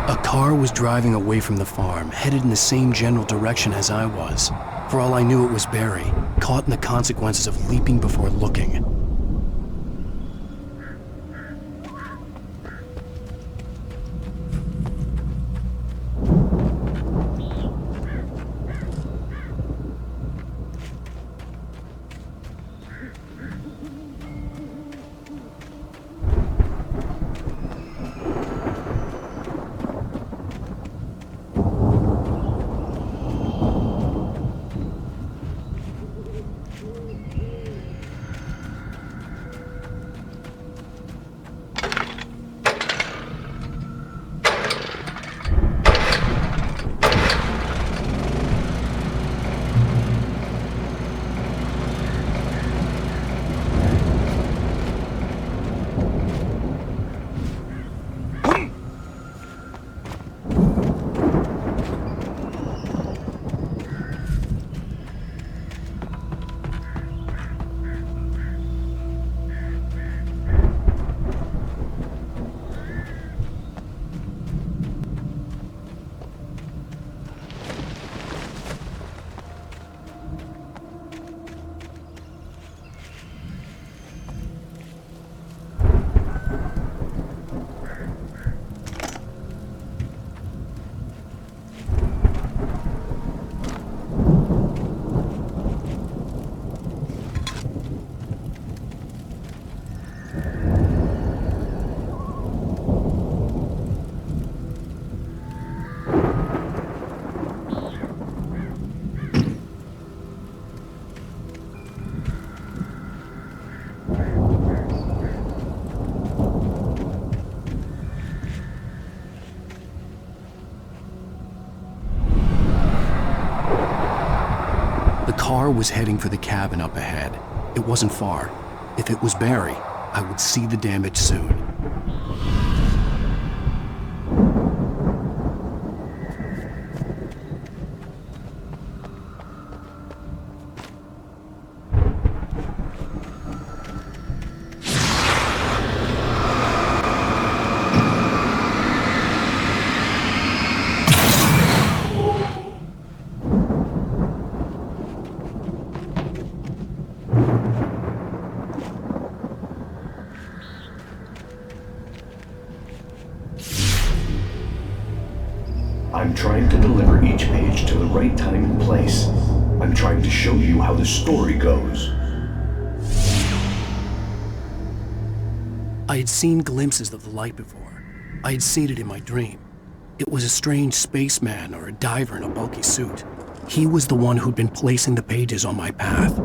A car was driving away from the farm, headed in the same general direction as I was. For all I knew, it was Barry, caught in the consequences of leaping before looking. The car was heading for the cabin up ahead. It wasn't far. If it was Barry, I would see the damage soon. I'm trying to deliver each page to the right time and place. I'm trying to show you how the story goes. I had seen glimpses of the light before. I had seen it in my dream. It was a strange spaceman or a diver in a bulky suit. He was the one who'd been placing the pages on my path.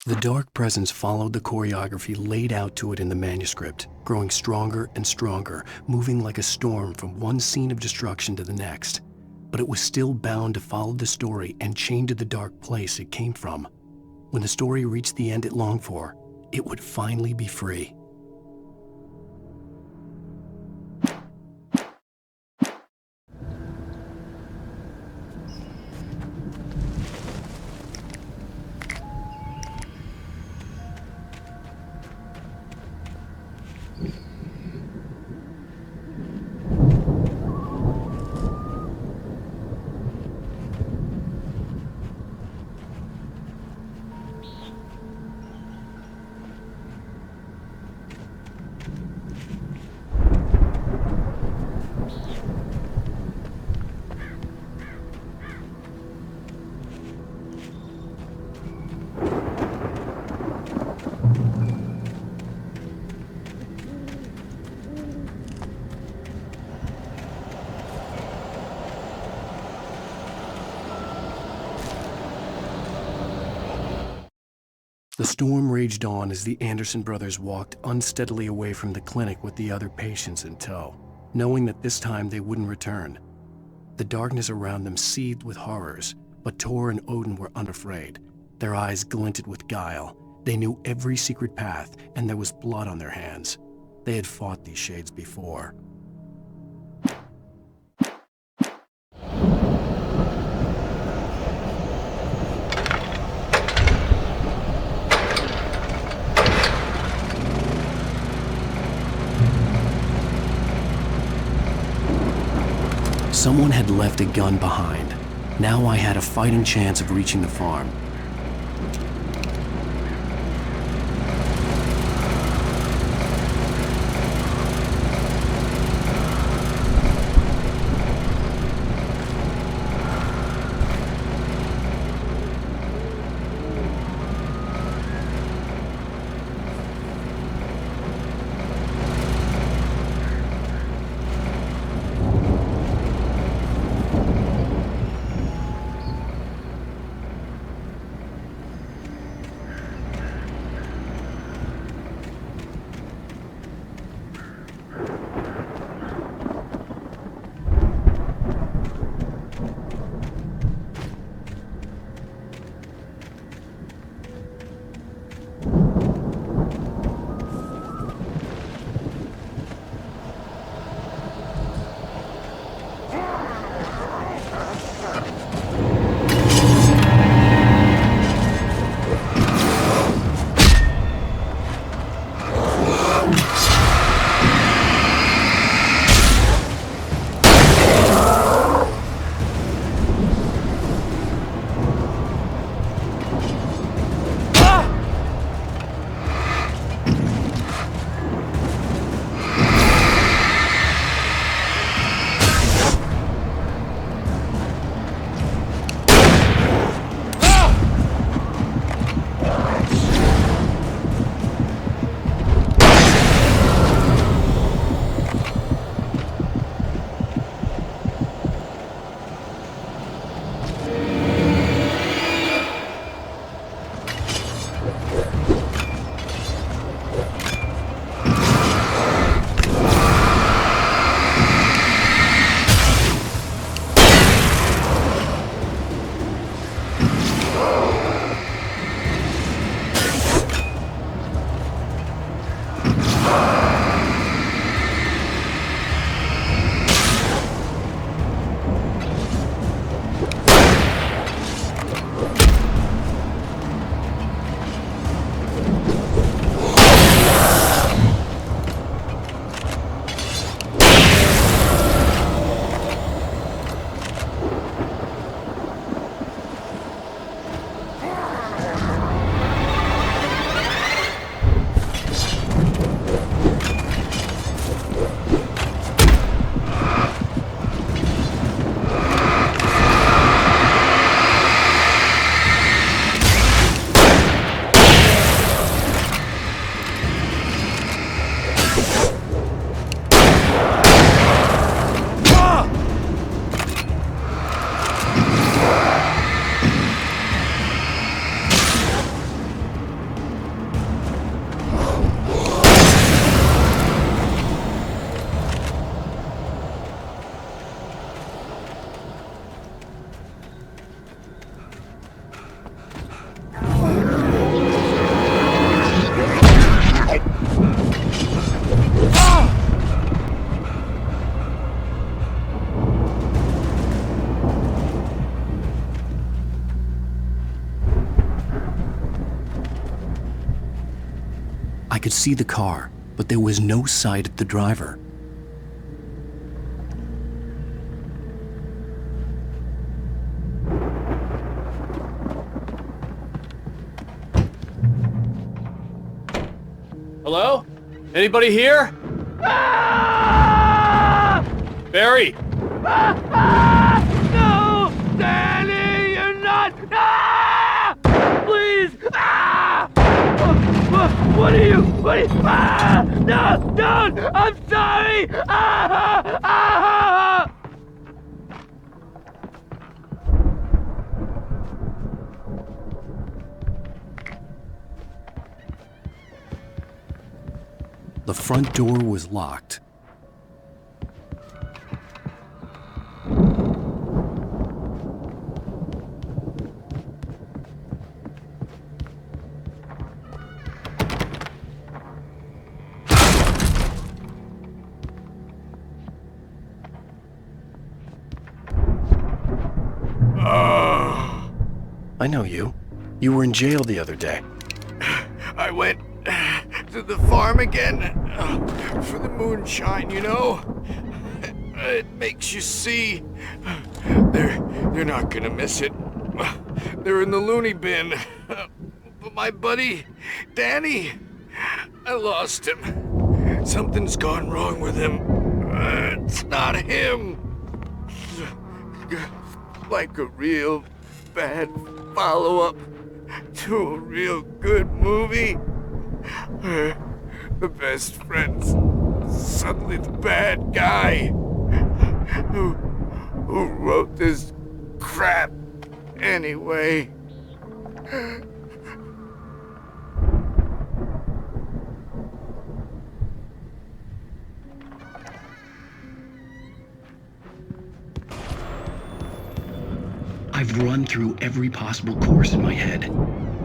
The dark presence followed the choreography laid out to it in the manuscript, growing stronger and stronger, moving like a storm from one scene of destruction to the next. But it was still bound to follow the story and chain to the dark place it came from. When the story reached the end it longed for, it would finally be free. The storm raged on as the Anderson brothers walked unsteadily away from the clinic with the other patients in tow, knowing that this time they wouldn't return. The darkness around them seethed with horrors, but Tor and Odin were unafraid. Their eyes glinted with guile. They knew every secret path, and there was blood on their hands. They had fought these shades before. Someone had left a gun behind. Now I had a fighting chance of reaching the farm. I could see the car, but there was no sight of the driver. Hello? Anybody here? Barry! No! Danny, you're not! Ah! Please! Ah! What are you? Ah! No! Don't! I'm sorry! Ah! Ah! The front door was locked. I know you. You were in jail the other day. I went to the farm again for the moonshine, you know? It makes you see. They're not gonna miss it. They're in the loony bin. But my buddy, Danny, I lost him. Something's gone wrong with him. It's not him. Like a real bad follow-up to a real good movie. The best friend's suddenly the bad guy who wrote this crap anyway. I've run through every possible course in my head.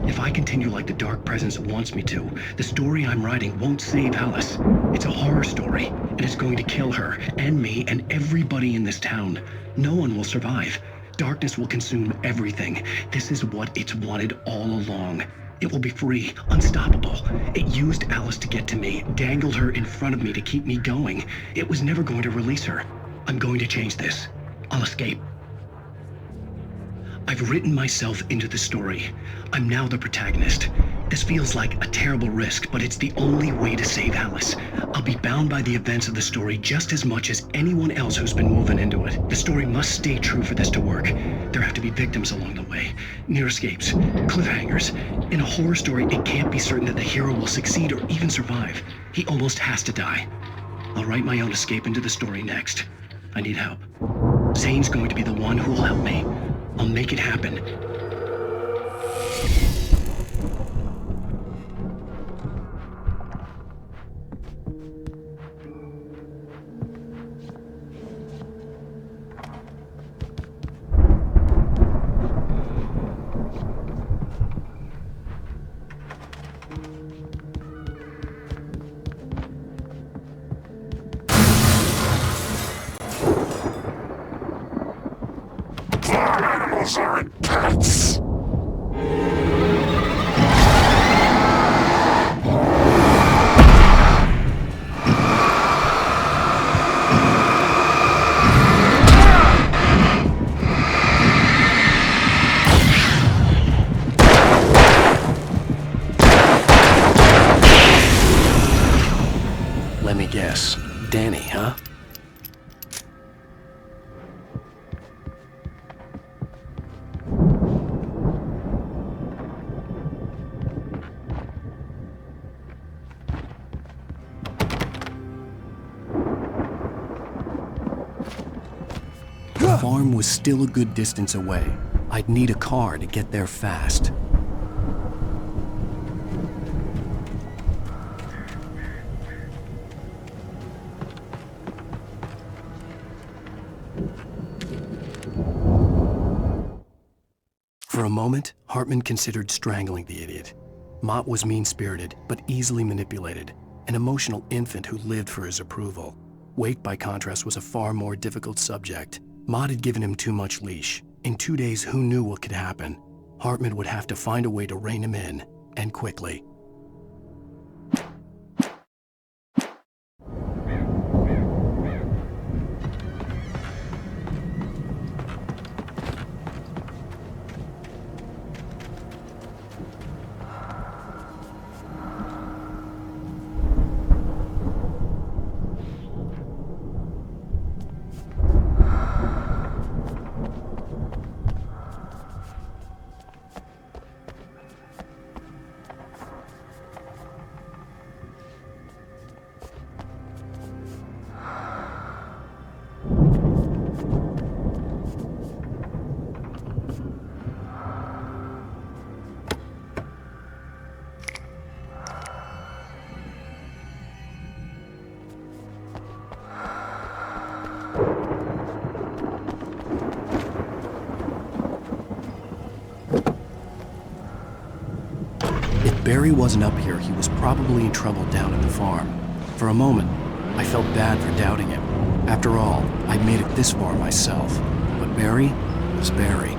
If I continue like the Dark Presence wants me to, the story I'm writing won't save Alice. It's a horror story, and it's going to kill her, and me, and everybody in this town. No one will survive. Darkness will consume everything. This is what it's wanted all along. It will be free, unstoppable. It used Alice to get to me, dangled her in front of me to keep me going. It was never going to release her. I'm going to change this. I'll escape. I've written myself into the story. I'm now the protagonist. This feels like a terrible risk, but it's the only way to save Alice. I'll be bound by the events of the story just as much as anyone else who's been woven into it. The story must stay true for this to work. There have to be victims along the way, near escapes, cliffhangers. In a horror story, it can't be certain that the hero will succeed or even survive. He almost has to die. I'll write my own escape into the story next. I need help. Zane's going to be the one who will help me. I'll make it happen. Animals aren't pets! Let me guess. Danny, huh? The farm was still a good distance away. I'd need a car to get there fast. For a moment, Hartman considered strangling the idiot. Mott was mean-spirited, but easily manipulated, an emotional infant who lived for his approval. Wake, by contrast, was a far more difficult subject. Mott had given him too much leash. In 2 days, who knew what could happen? Hartman would have to find a way to rein him in, and quickly. Barry wasn't up here, he was probably in trouble down at the farm. For a moment, I felt bad for doubting him. After all, I'd made it this far myself. But Barry was Barry.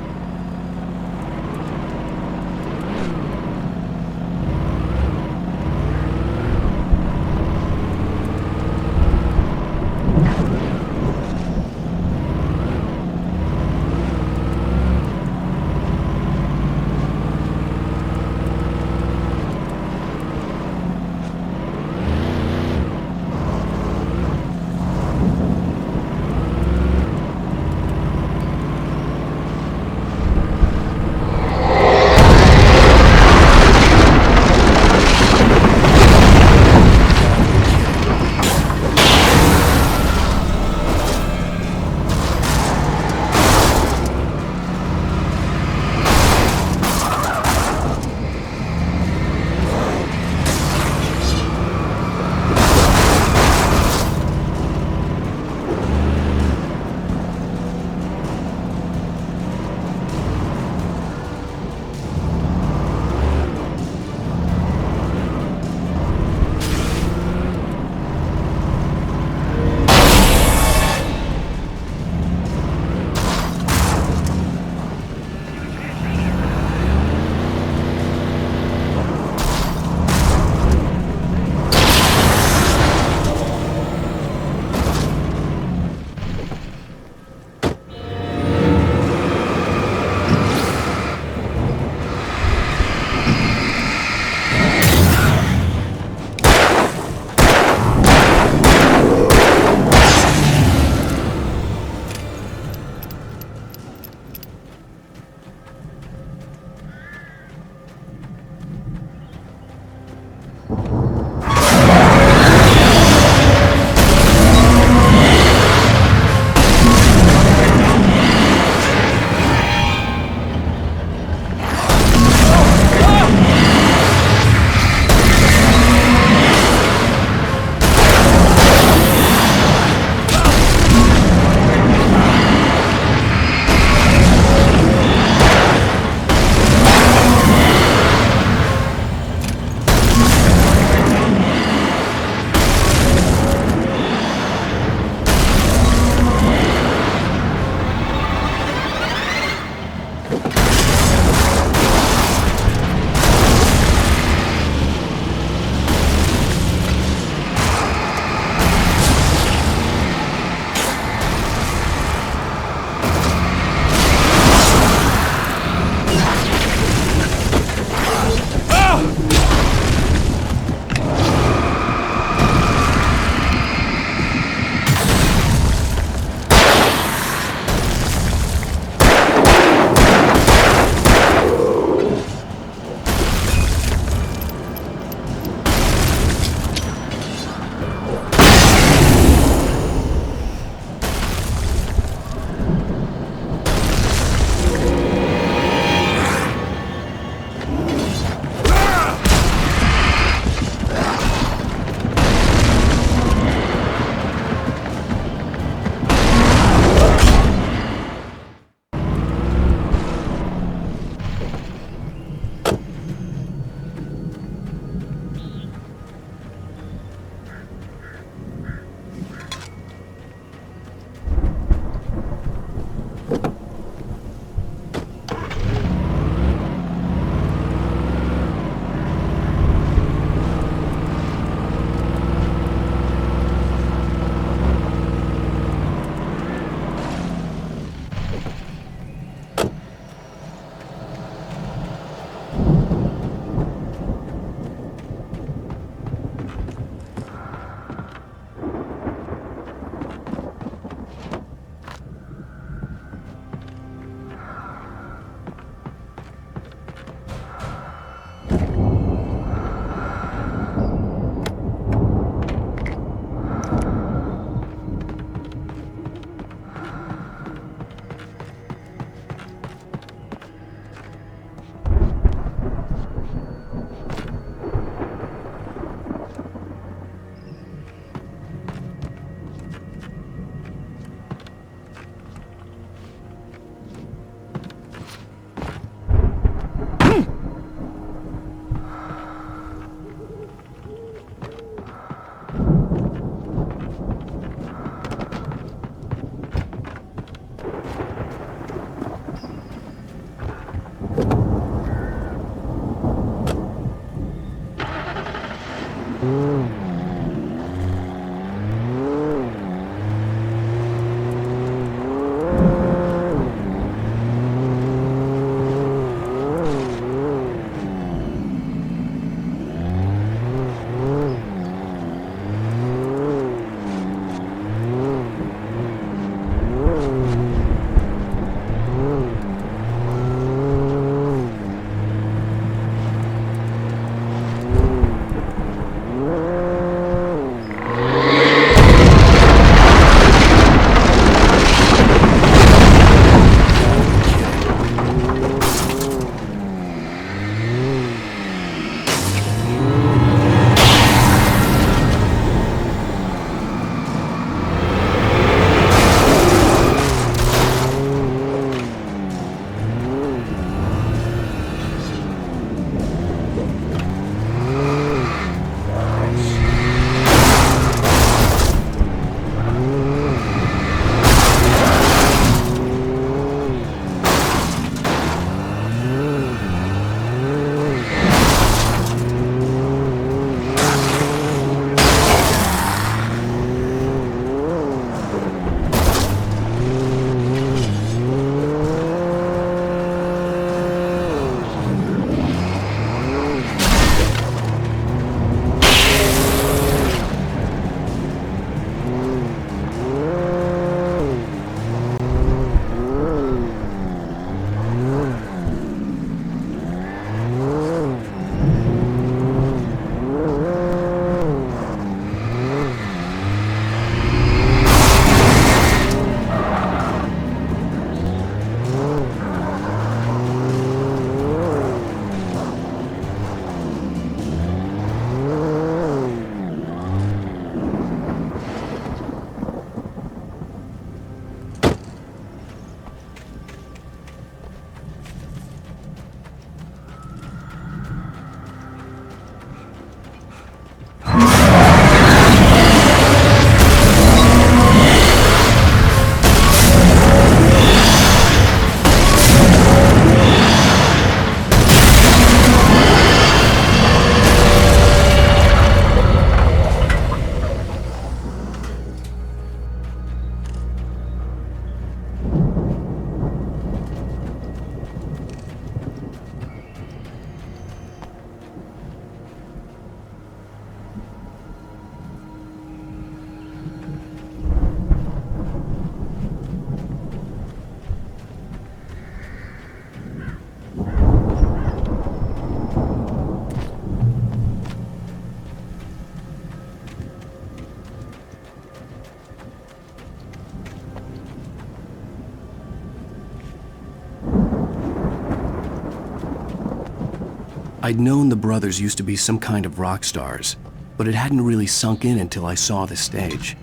I'd known the brothers used to be some kind of rock stars, but it hadn't really sunk in until I saw the stage.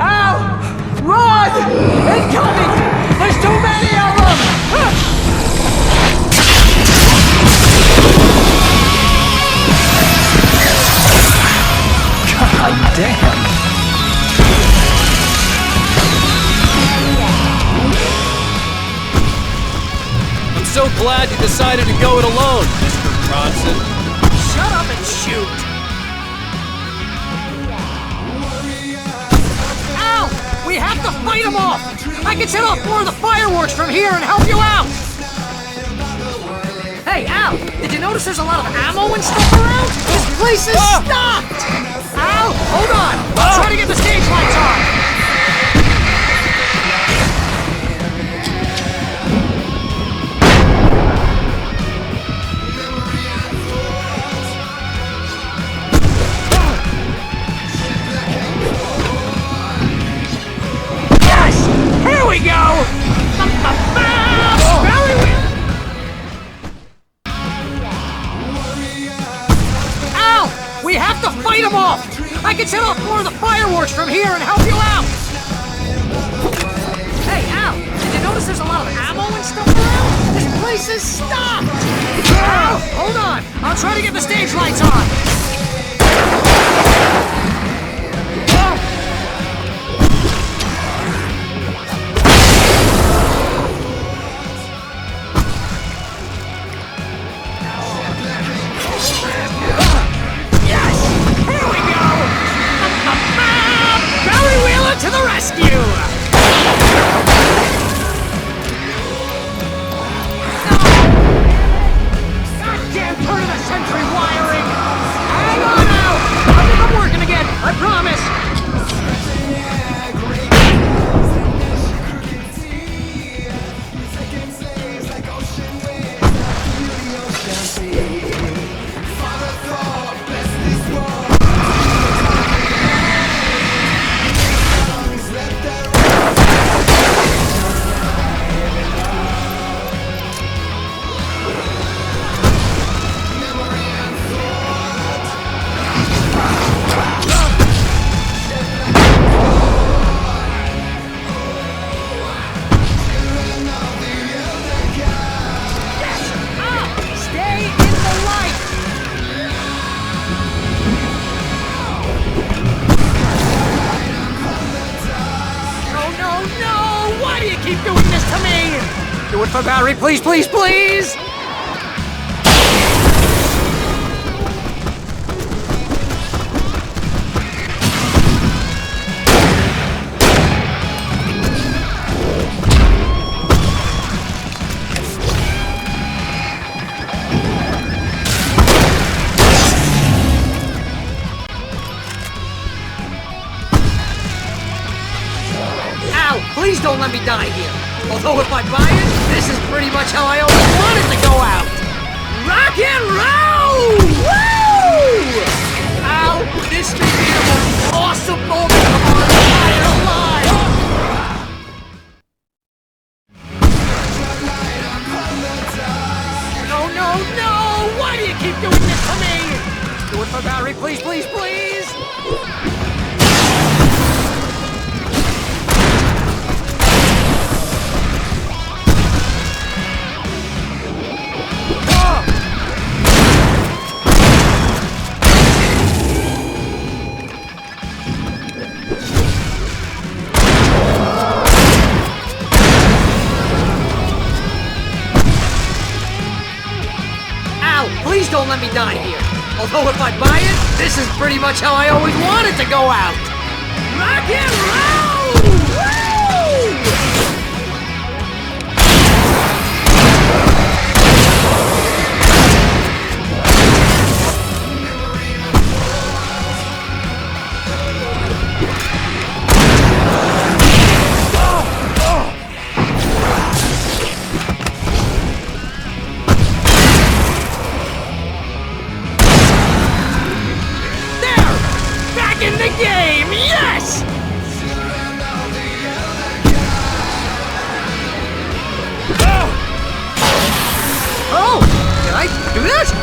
Al! Run! Incoming! There's too many of them! God damn! I'm so glad you decided to go it alone, Mr. Bronson. Shut up and shoot! Ow! We have to fight them off! I can set off more of the fireworks from here and help you out! Hey, Al! Did you notice there's a lot of ammo and stuff around? This place is stocked! Al, hold on! I'll try to get the stage lights on! Here we go! Very well! Ow! We have to fight them off! I can set off more of the fireworks from here and help you out! Hey, Al! Did you notice there's a lot of ammo and stuff around? This place is stocked! Al! Hold on! I'll try to get the stage lights on! it for Barry, please, please, please! Please don't let me die here. Although if I buy it, this is pretty much how I always wanted to go out. Rock and roll! Woo! Ow! This may be the most awesome moment of our entire lives! No, no, no! Why do you keep doing this to me? Do it for Barry, please, please, please! Please don't let me die here. Although if I buy it, this is pretty much how I always wanted to go out. Rock and roll! Woo! In the game, yes! Oh! Did I do that?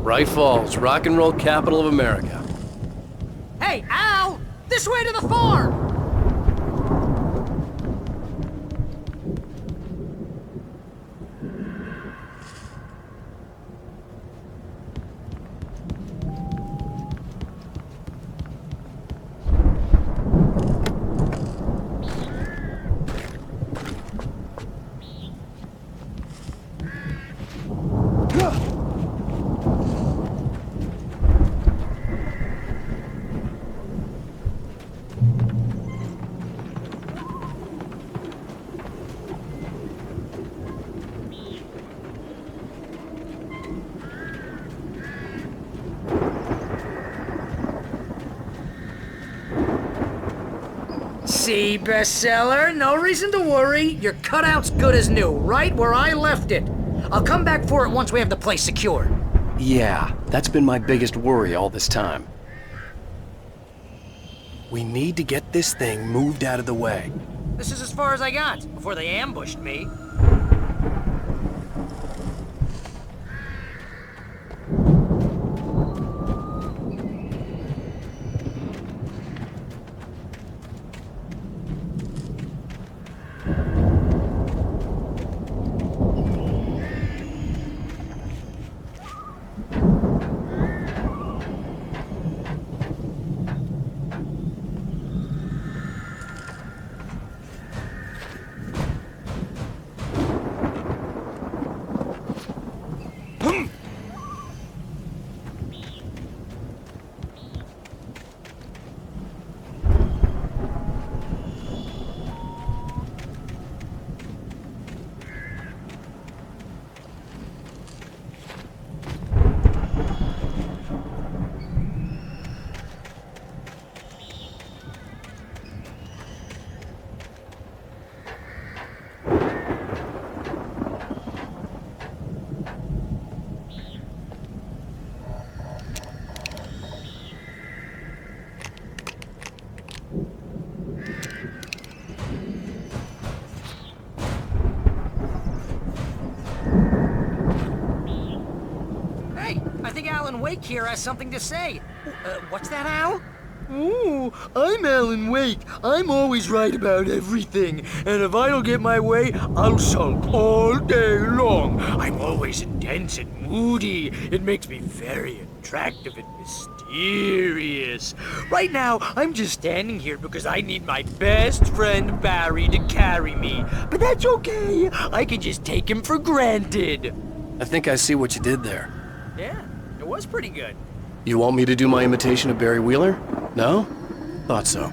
Bright Falls, rock and roll capital of America. Hey, Al! This way to the farm! See, bestseller, no reason to worry. Your cutout's good as new, right where I left it. I'll come back for it once we have the place secured. Yeah, that's been my biggest worry all this time. We need to get this thing moved out of the way. This is as far as I got, before they ambushed me. I think Alan Wake here has something to say. What's that, Al? Ooh, I'm Alan Wake. I'm always right about everything. And if I don't get my way, I'll sulk all day long. I'm always intense and moody. It makes me very attractive and mysterious. Right now, I'm just standing here because I need my best friend Barry to carry me. But that's okay. I can just take him for granted. I think I see what you did there. Yeah, it was pretty good. You want me to do my imitation of Barry Wheeler? No? Thought so.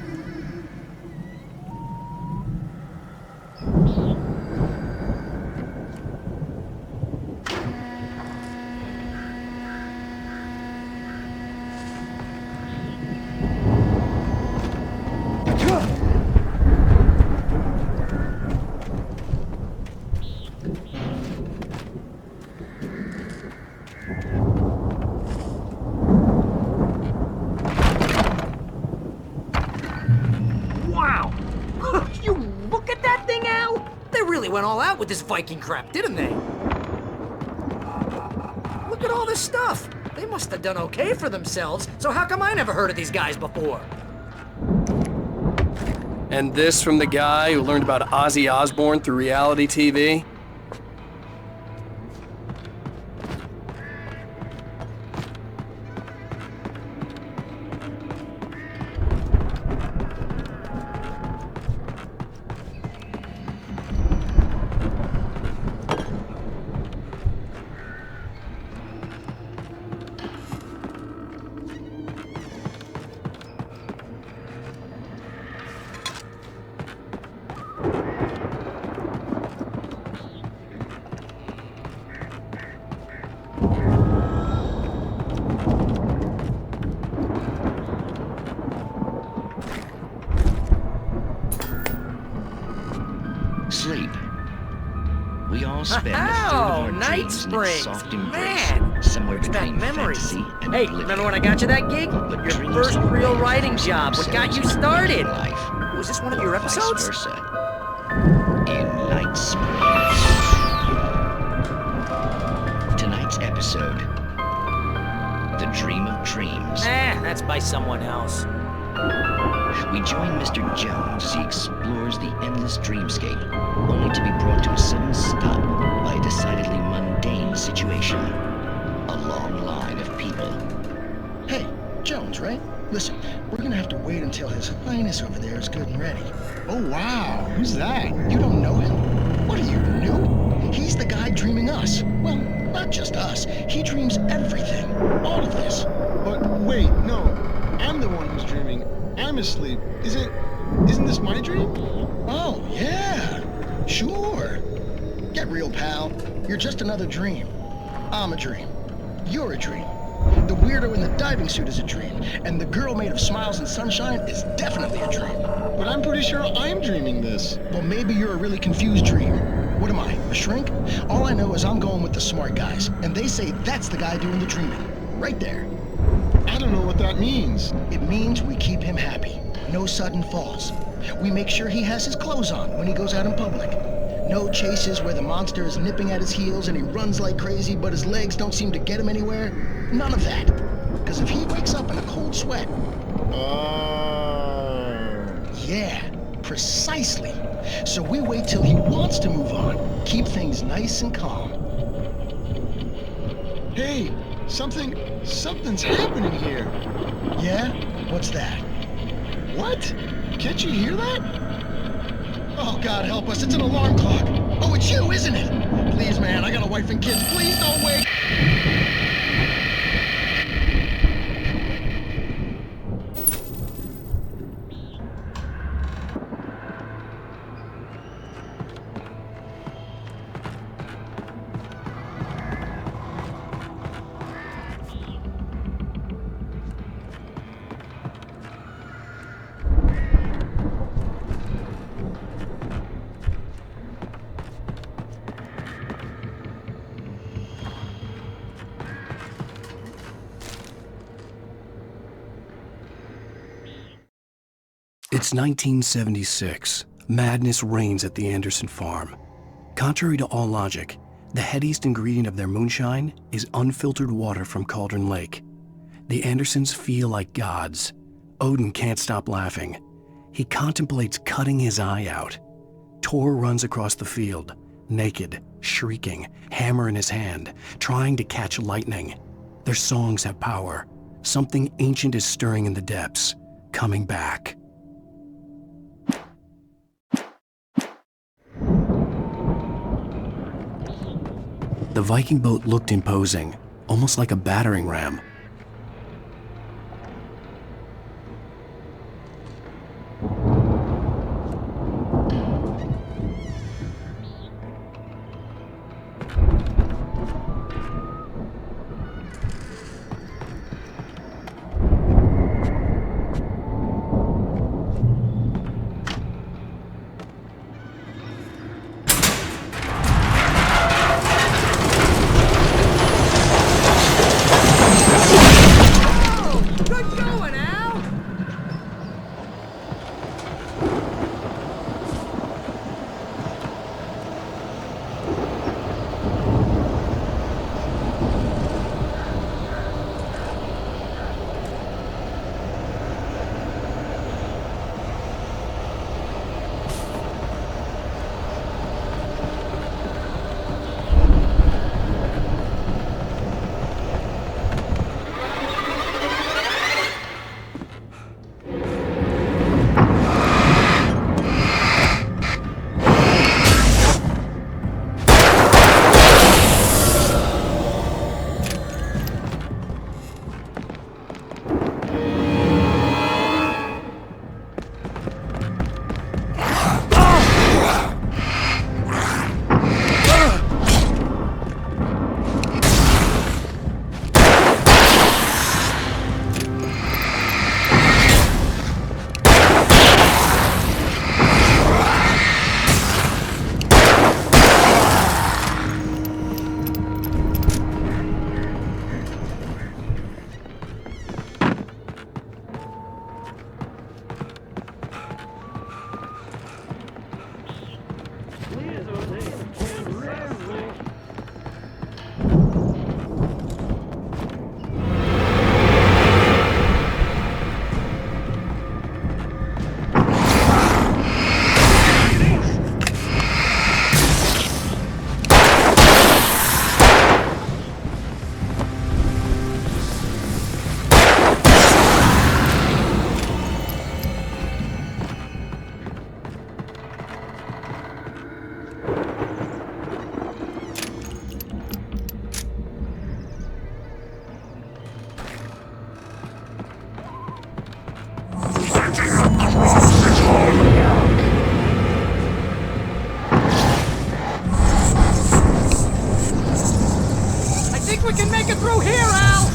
Went all out with this Viking crap, didn't they? Look at all this stuff. They must have done okay for themselves, so how come I never heard of these guys before? And this from the guy who learned about Ozzy Osbourne through reality TV? Sleep. We all spend a third of our Night dreams in its Springs. soft embrace, Man, somewhere brings back between memories. fantasy and Hey, oblivion. remember when I got you that gig? Your dreams first that real made writing job. What got you started? Was this one of your Vice episodes? versa. In Night Springs. Tonight's episode, The Dream of Dreams. That's by someone else. We join Mr. Jones as he explores the endless dreamscape, only to be brought to a sudden stop by a decidedly mundane situation. A long line of people. Hey, Jones, right? Listen, we're gonna have to wait until His Highness over there is good and ready. Oh, wow. Who's that? You don't know him? What are you, new? He's the guy dreaming us. Well, not just us. He dreams everything. All of this. But wait, no. I'm the one who's dreaming. I'm asleep. Isn't this my dream? Oh, yeah. Sure. Get real, pal. You're just another dream. I'm a dream. You're a dream. The weirdo in the diving suit is a dream, and the girl made of smiles and sunshine is definitely a dream. But I'm pretty sure I'm dreaming this. Well, maybe you're a really confused dream. What am I, a shrink? All I know is I'm going with the smart guys, and they say that's the guy doing the dreaming. Right there. I don't know what that means. It means we keep him happy. No sudden falls. We make sure he has his clothes on when he goes out in public. No chases where the monster is nipping at his heels and he runs like crazy, but his legs don't seem to get him anywhere. None of that. Because if he wakes up in a cold sweat... Yeah, precisely. So we wait till he wants to move on. Keep things nice and calm. Hey, something's happening here. Yeah? What's that? What? Can't you hear that? Oh, God help us, it's an alarm clock. Oh, it's you, isn't it? Please, man, I got a wife and kids. Please don't wake. It's 1976. Madness reigns at the Anderson farm. Contrary to all logic, The headiest ingredient of their moonshine is unfiltered water from Cauldron Lake. The Andersons feel like gods. Odin can't stop laughing. He contemplates cutting his eye out. Tor runs across the field, naked, shrieking, hammer in his hand, trying to catch lightning. Their songs have power. Something ancient is stirring in the depths, coming back. The Viking boat looked imposing, almost like a battering ram. We can make it through here, Al!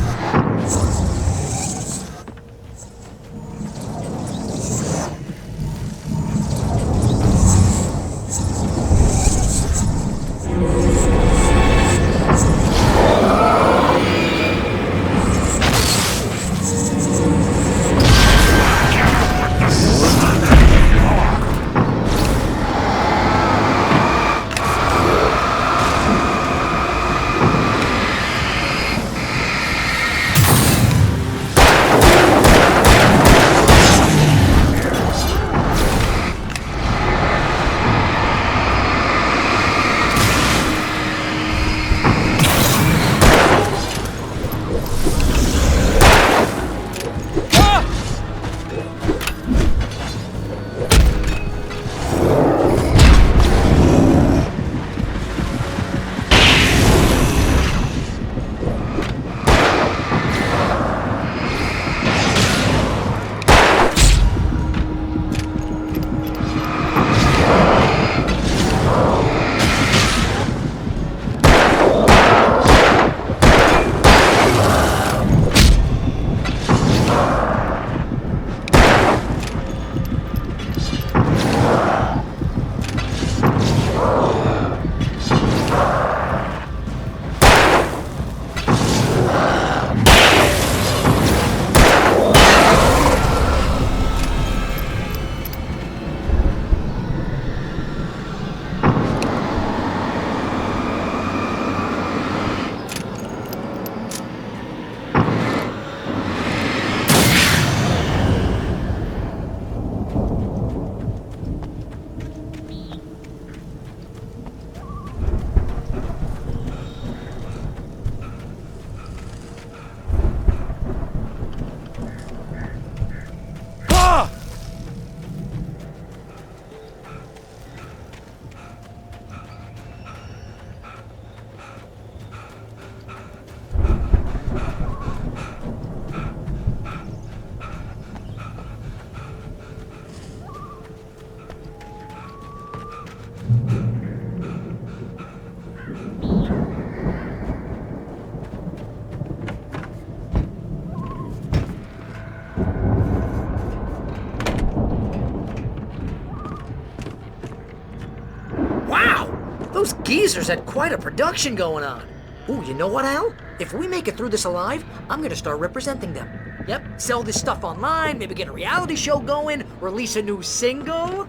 geezers had quite a production going on. Ooh, you know what, Al? If we make it through this alive, I'm gonna start representing them. Yep, sell this stuff online, maybe get a reality show going, release a new single.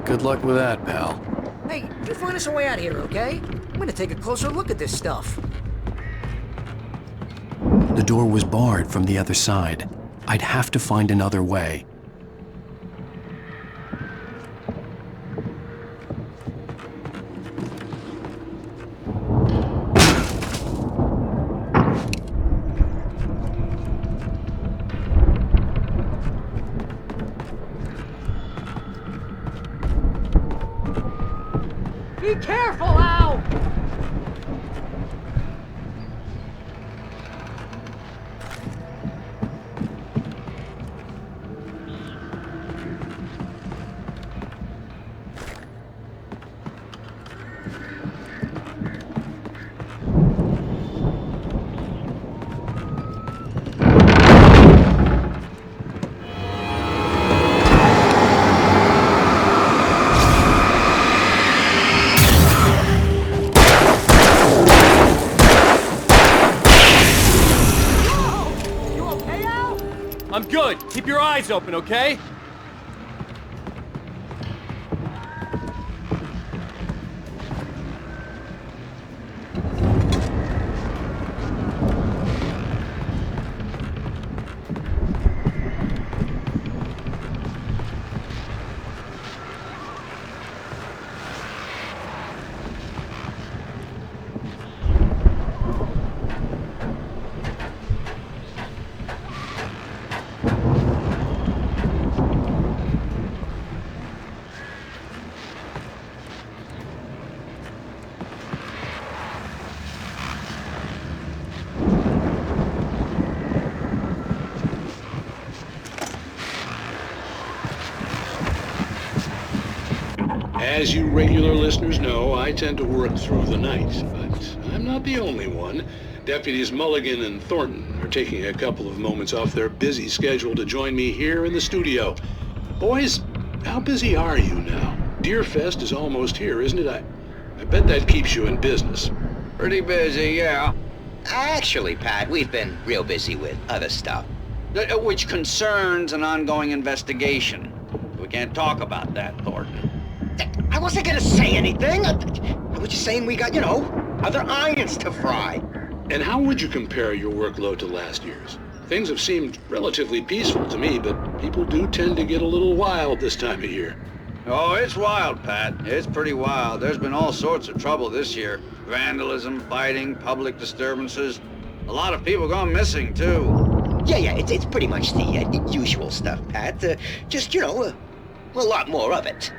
Good luck with that, pal. Hey, you find us a way out of here, okay? I'm gonna take a closer look at this stuff. The door was barred from the other side. I'd have to find another way. Be careful, Al! I'm good. Keep your eyes open, okay? As you regular listeners know, I tend to work through the night, but I'm not the only one. Deputies Mulligan and Thornton are taking a couple of moments off their busy schedule to join me here in the studio. Boys, how busy are you now? Deerfest is almost here, isn't it? I bet that keeps you in business. Pretty busy, yeah. Actually, Pat, we've been real busy with other stuff, which concerns an ongoing investigation. We can't talk about that, Thornton. I wasn't gonna say anything. I was just saying we got, other irons to fry. And how would you compare your workload to last year's? Things have seemed relatively peaceful to me, but people do tend to get a little wild this time of year. Oh, it's wild, Pat. It's pretty wild. There's been all sorts of trouble this year. Vandalism, fighting, public disturbances. A lot of people gone missing, too. Yeah, it's pretty much the usual stuff, Pat. Just, a lot more of it.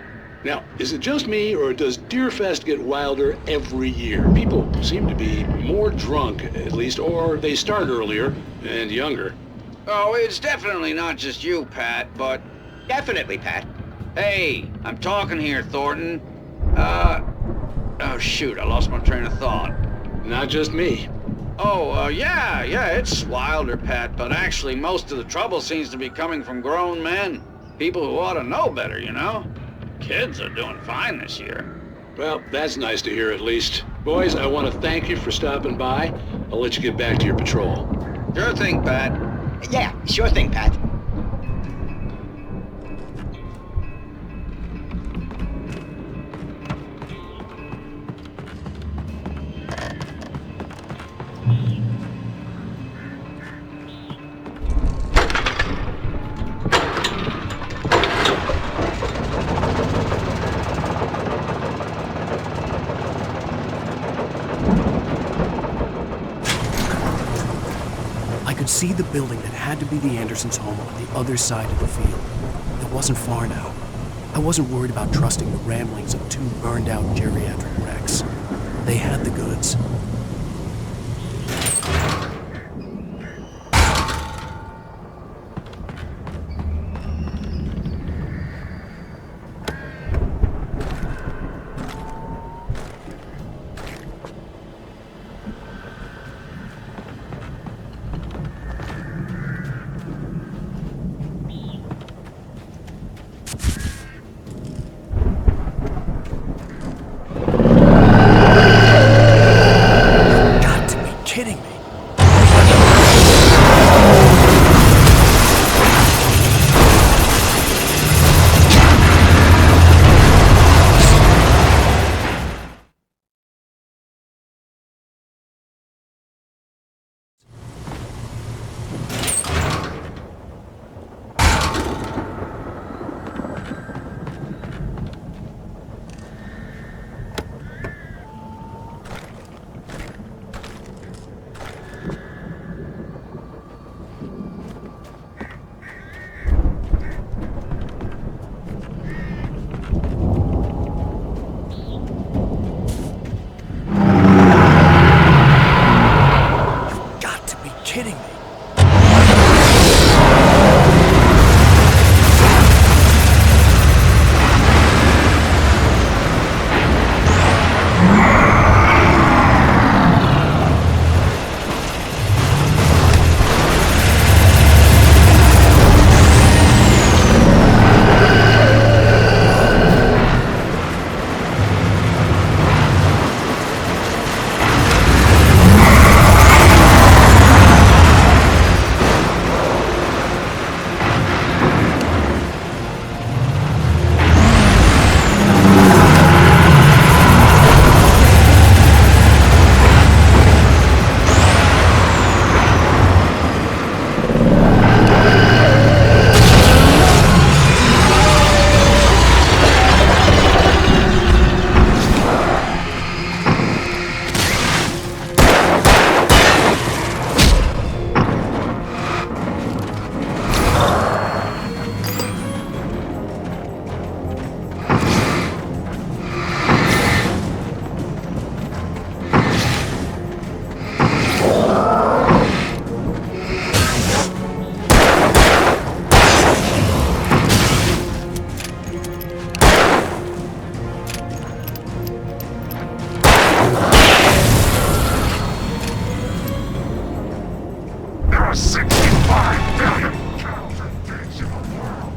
Now, is it just me, or does Deerfest get wilder every year? People seem to be more drunk, at least, or they start earlier and younger. Oh, it's definitely not just you, Pat, but... Definitely, Pat. Hey, I'm talking here, Thornton. Oh, shoot, I lost my train of thought. Not just me. Oh, yeah, it's wilder, Pat, but actually most of the trouble seems to be coming from grown men. People who ought to know better, Kids are doing fine this year. Well, that's nice to hear at least. Boys, I want to thank you for stopping by. I'll let you get back to your patrol. Sure thing, Pat. Yeah, sure thing, Pat. See the building that had to be the Andersons' home on the other side of the field. It wasn't far now. I wasn't worried about trusting the ramblings of two burned-out geriatric wrecks. They had the goods. are 65 billion countless days in the world.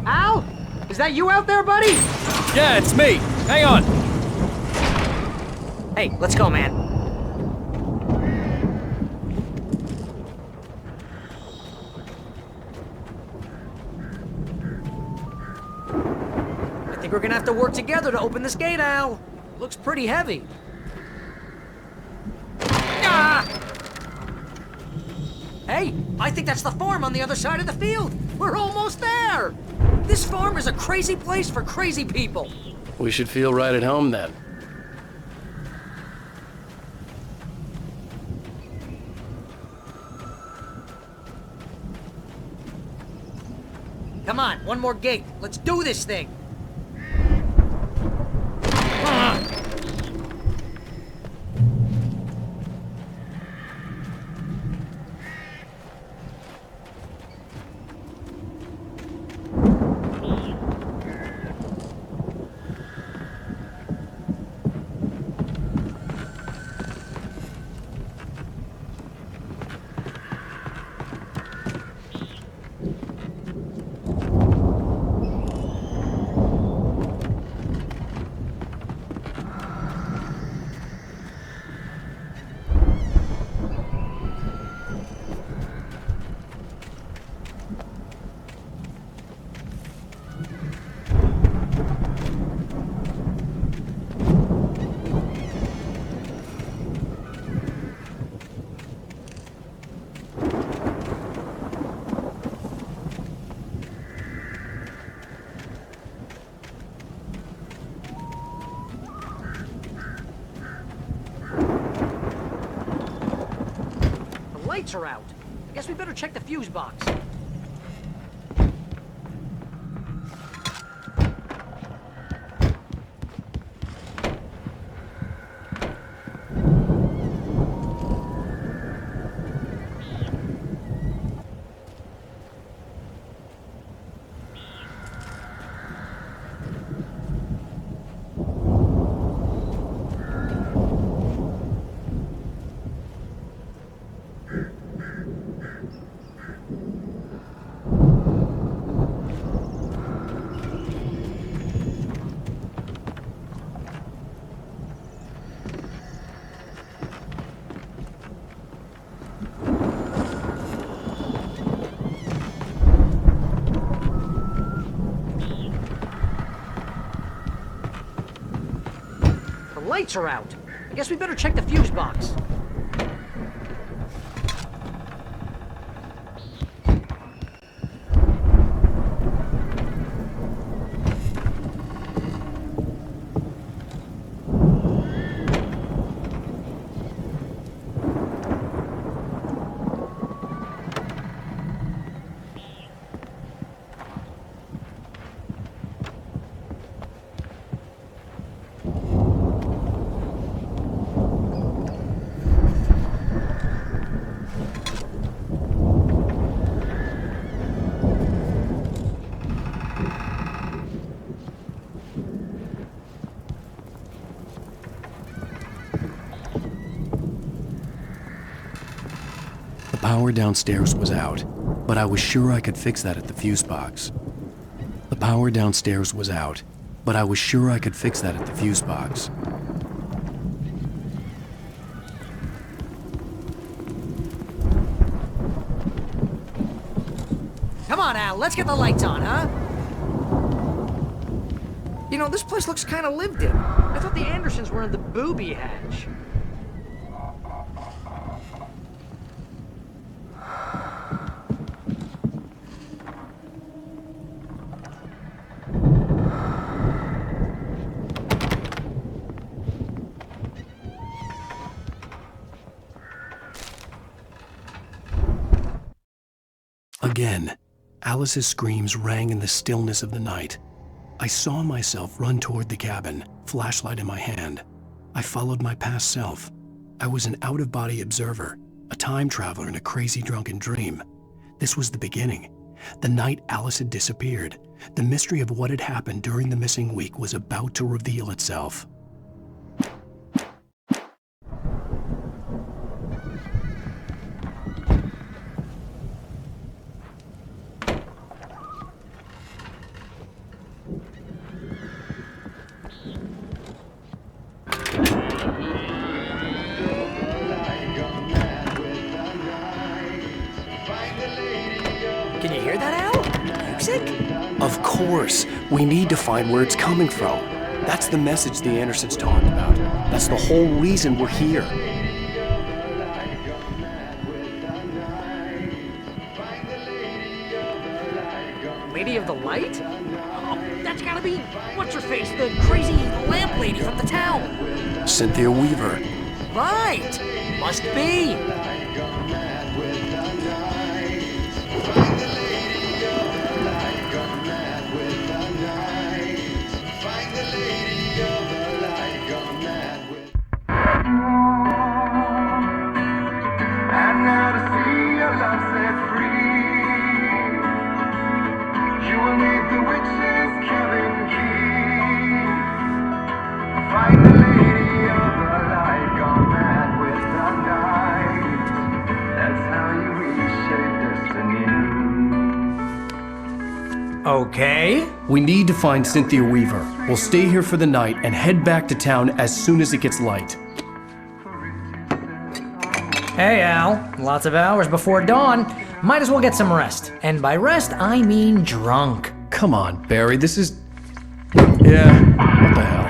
Al? Is that you out there, buddy? Yeah, it's me. Hang on. Hey, let's go, man. I think we're gonna have to work together to open this gate, Al. Looks pretty heavy. Ah! Hey, I think that's the farm on the other side of the field. We're almost there. This farm is a crazy place for crazy people. We should feel right at home then. Come on, one more gate. Let's do this thing. Lights are out. I guess we better check the fuse box. The lights are out. I guess we better check the fuse box. power downstairs was out, but I was sure I could fix that at the fuse box. The power downstairs was out, but I was sure I could fix that at the fuse box. Come on, Al, let's get the lights on, huh? You know, this place looks kind of lived in. I thought the Andersons were in the booby hatch. Again, Alice's screams rang in the stillness of the night. I saw myself run toward the cabin, flashlight in my hand. I followed my past self. I was an out-of-body observer, a time traveler in a crazy drunken dream. This was the beginning. The night Alice had disappeared. The mystery of what had happened during the missing week was about to reveal itself. Can you hear that, Al? Music? Of course, we need to find where it's coming from. That's the message the Andersons talked about. That's the whole reason we're here. Lady of the Light? Oh, that's gotta be, what's-her-face, the crazy lamp lady from the town. Cynthia Weaver. Right! Must be. Okay. We need to find Cynthia Weaver. We'll stay here for the night and head back to town as soon as it gets light. Hey, Al. Lots of hours before dawn. Might as well get some rest. And by rest, I mean drunk. Come on, Barry, this is... Yeah, what the hell?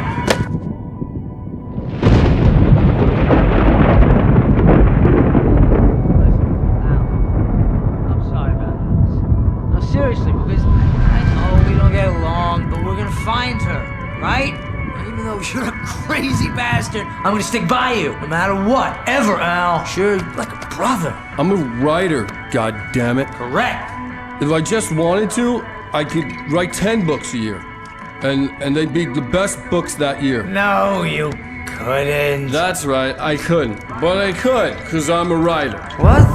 Seriously, because I know we don't get along, but we're gonna find her, right? Even though you're a crazy bastard, I'm gonna stick by you, no matter what, ever, Al. Sure, like a brother. I'm a writer, goddammit. Correct. If I just wanted to, I could write 10 books a year. And they'd be the best books that year. No, you couldn't. That's right, I couldn't. But I could, because I'm a writer. What?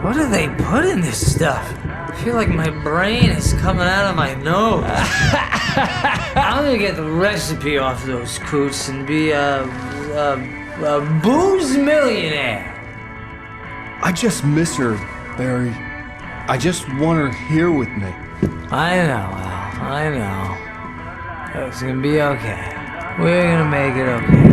What do they put in this stuff? I feel like my brain is coming out of my nose. I'm gonna get the recipe off those coots and be a booze millionaire. I just miss her, Barry. I just want her here with me. I know, Al. I know. It's gonna be okay. We're gonna make it okay.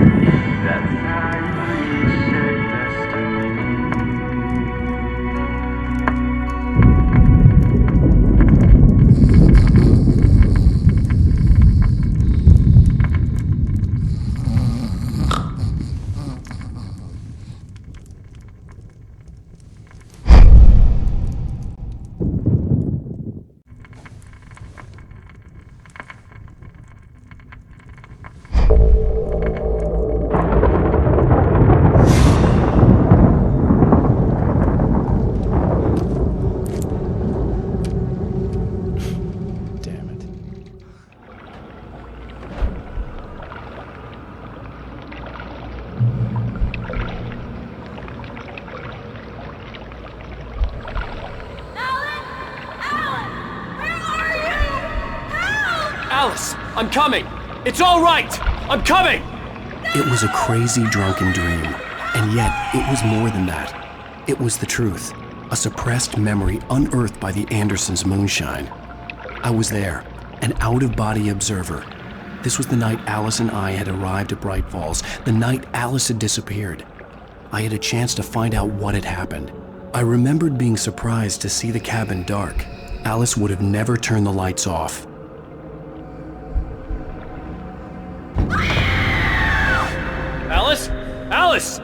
Alice, I'm coming! It's all right! I'm coming! It was a crazy drunken dream, and yet it was more than that. It was the truth, a suppressed memory unearthed by the Andersons' moonshine. I was there, an out-of-body observer. This was the night Alice and I had arrived at Bright Falls, the night Alice had disappeared. I had a chance to find out what had happened. I remembered being surprised to see the cabin dark. Alice would have never turned the lights off. Alice? Alice!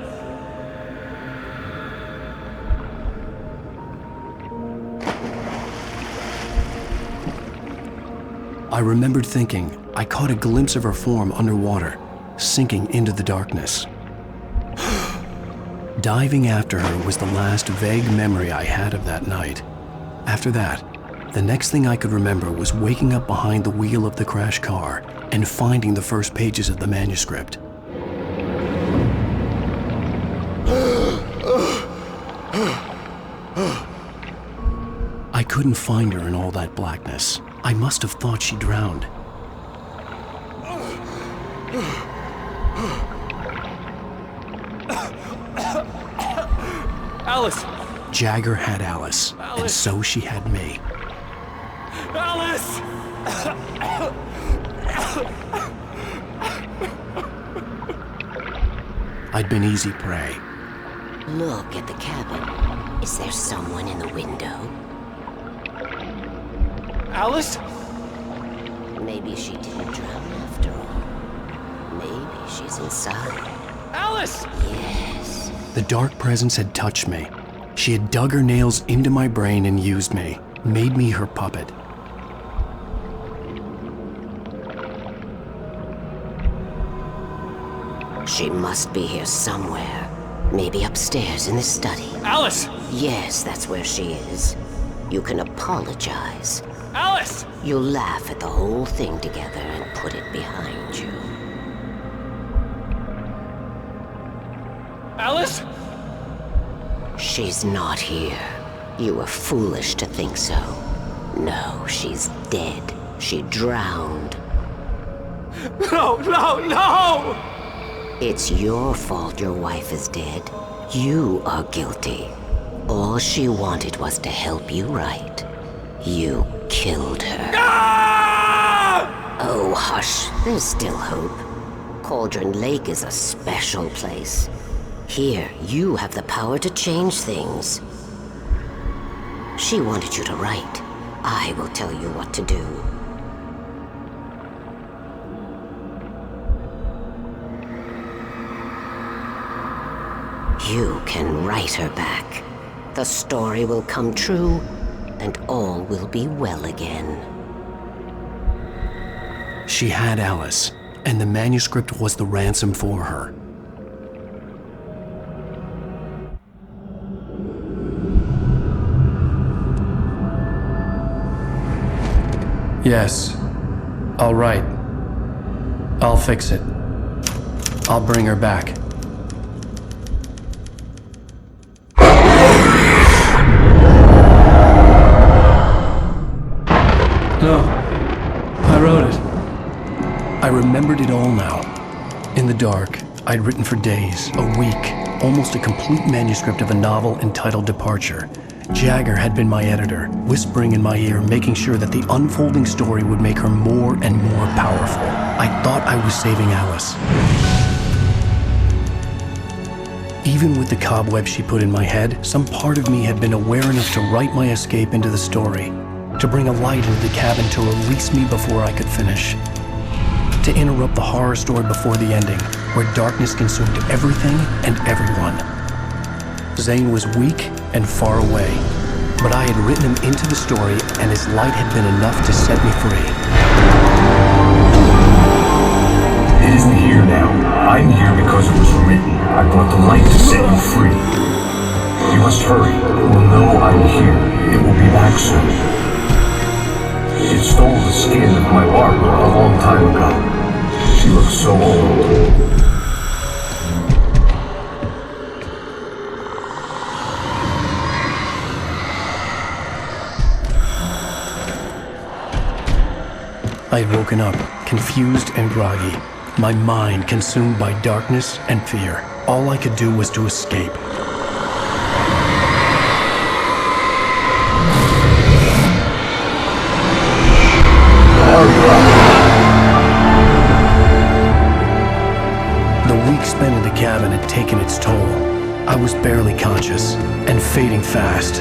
I remembered thinking I caught a glimpse of her form underwater, sinking into the darkness. Diving after her was the last vague memory I had of that night. After that, the next thing I could remember was waking up behind the wheel of the crashed car and finding the first pages of the manuscript. I couldn't find her in all that blackness. I must have thought she drowned. Alice! Jagger had Alice, and so she had me. Alice! I'd been easy prey. Look at the cabin. Is there someone in the window? Alice? Maybe she didn't drown after all. Maybe she's inside. Alice! Yes. The dark presence had touched me. She had dug her nails into my brain and used me, made me her puppet. She must be here somewhere. Maybe upstairs in the study. Alice! Yes, that's where she is. You can apologize. Alice! You'll laugh at the whole thing together and put it behind you. Alice? She's not here. You were foolish to think so. No, she's dead. She drowned. No, no, no! It's your fault your wife is dead. You are guilty. All she wanted was to help you right. You killed her. Ah! Oh, hush. There's still hope. Cauldron Lake is a special place. Here, you have the power to change things. She wanted you to write. I will tell you what to do. You can write her back. The story will come true, and all will be well again. She had Alice, and the manuscript was the ransom for her. Yes, I'll write. I'll fix it. I'll bring her back. No, I wrote it. I remembered it all now. In the dark, I'd written for days, a week, almost a complete manuscript of a novel entitled Departure. Jagger had been my editor, whispering in my ear, making sure that the unfolding story would make her more and more powerful. I thought I was saving Alice. Even with the cobwebs she put in my head, some part of me had been aware enough to write my escape into the story, to bring a light into the cabin to release me before I could finish, to interrupt the horror story before the ending, where darkness consumed everything and everyone. Zane was weak and far away, but I had written him into the story, and his light had been enough to set me free. It isn't here now. I'm here because it was written. I brought the light to set you free. You must hurry. It will know I'm here. It will be back soon. It stole the skin of my Barbara a long time ago. She looks so old. I had woken up, confused and groggy, my mind consumed by darkness and fear. All I could do was to escape. its toll. I was barely conscious, and fading fast.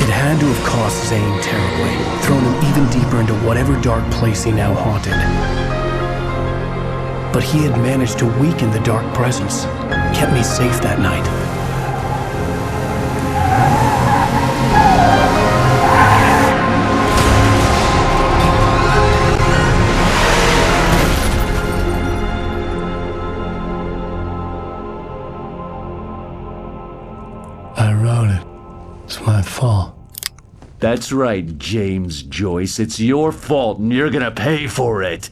It had to have cost Zane terribly, thrown him even deeper into whatever dark place he now haunted. But he had managed to weaken the dark presence, kept me safe that night. I wrote it. It's my fault. That's right, James Joyce. It's your fault, and you're gonna pay for it.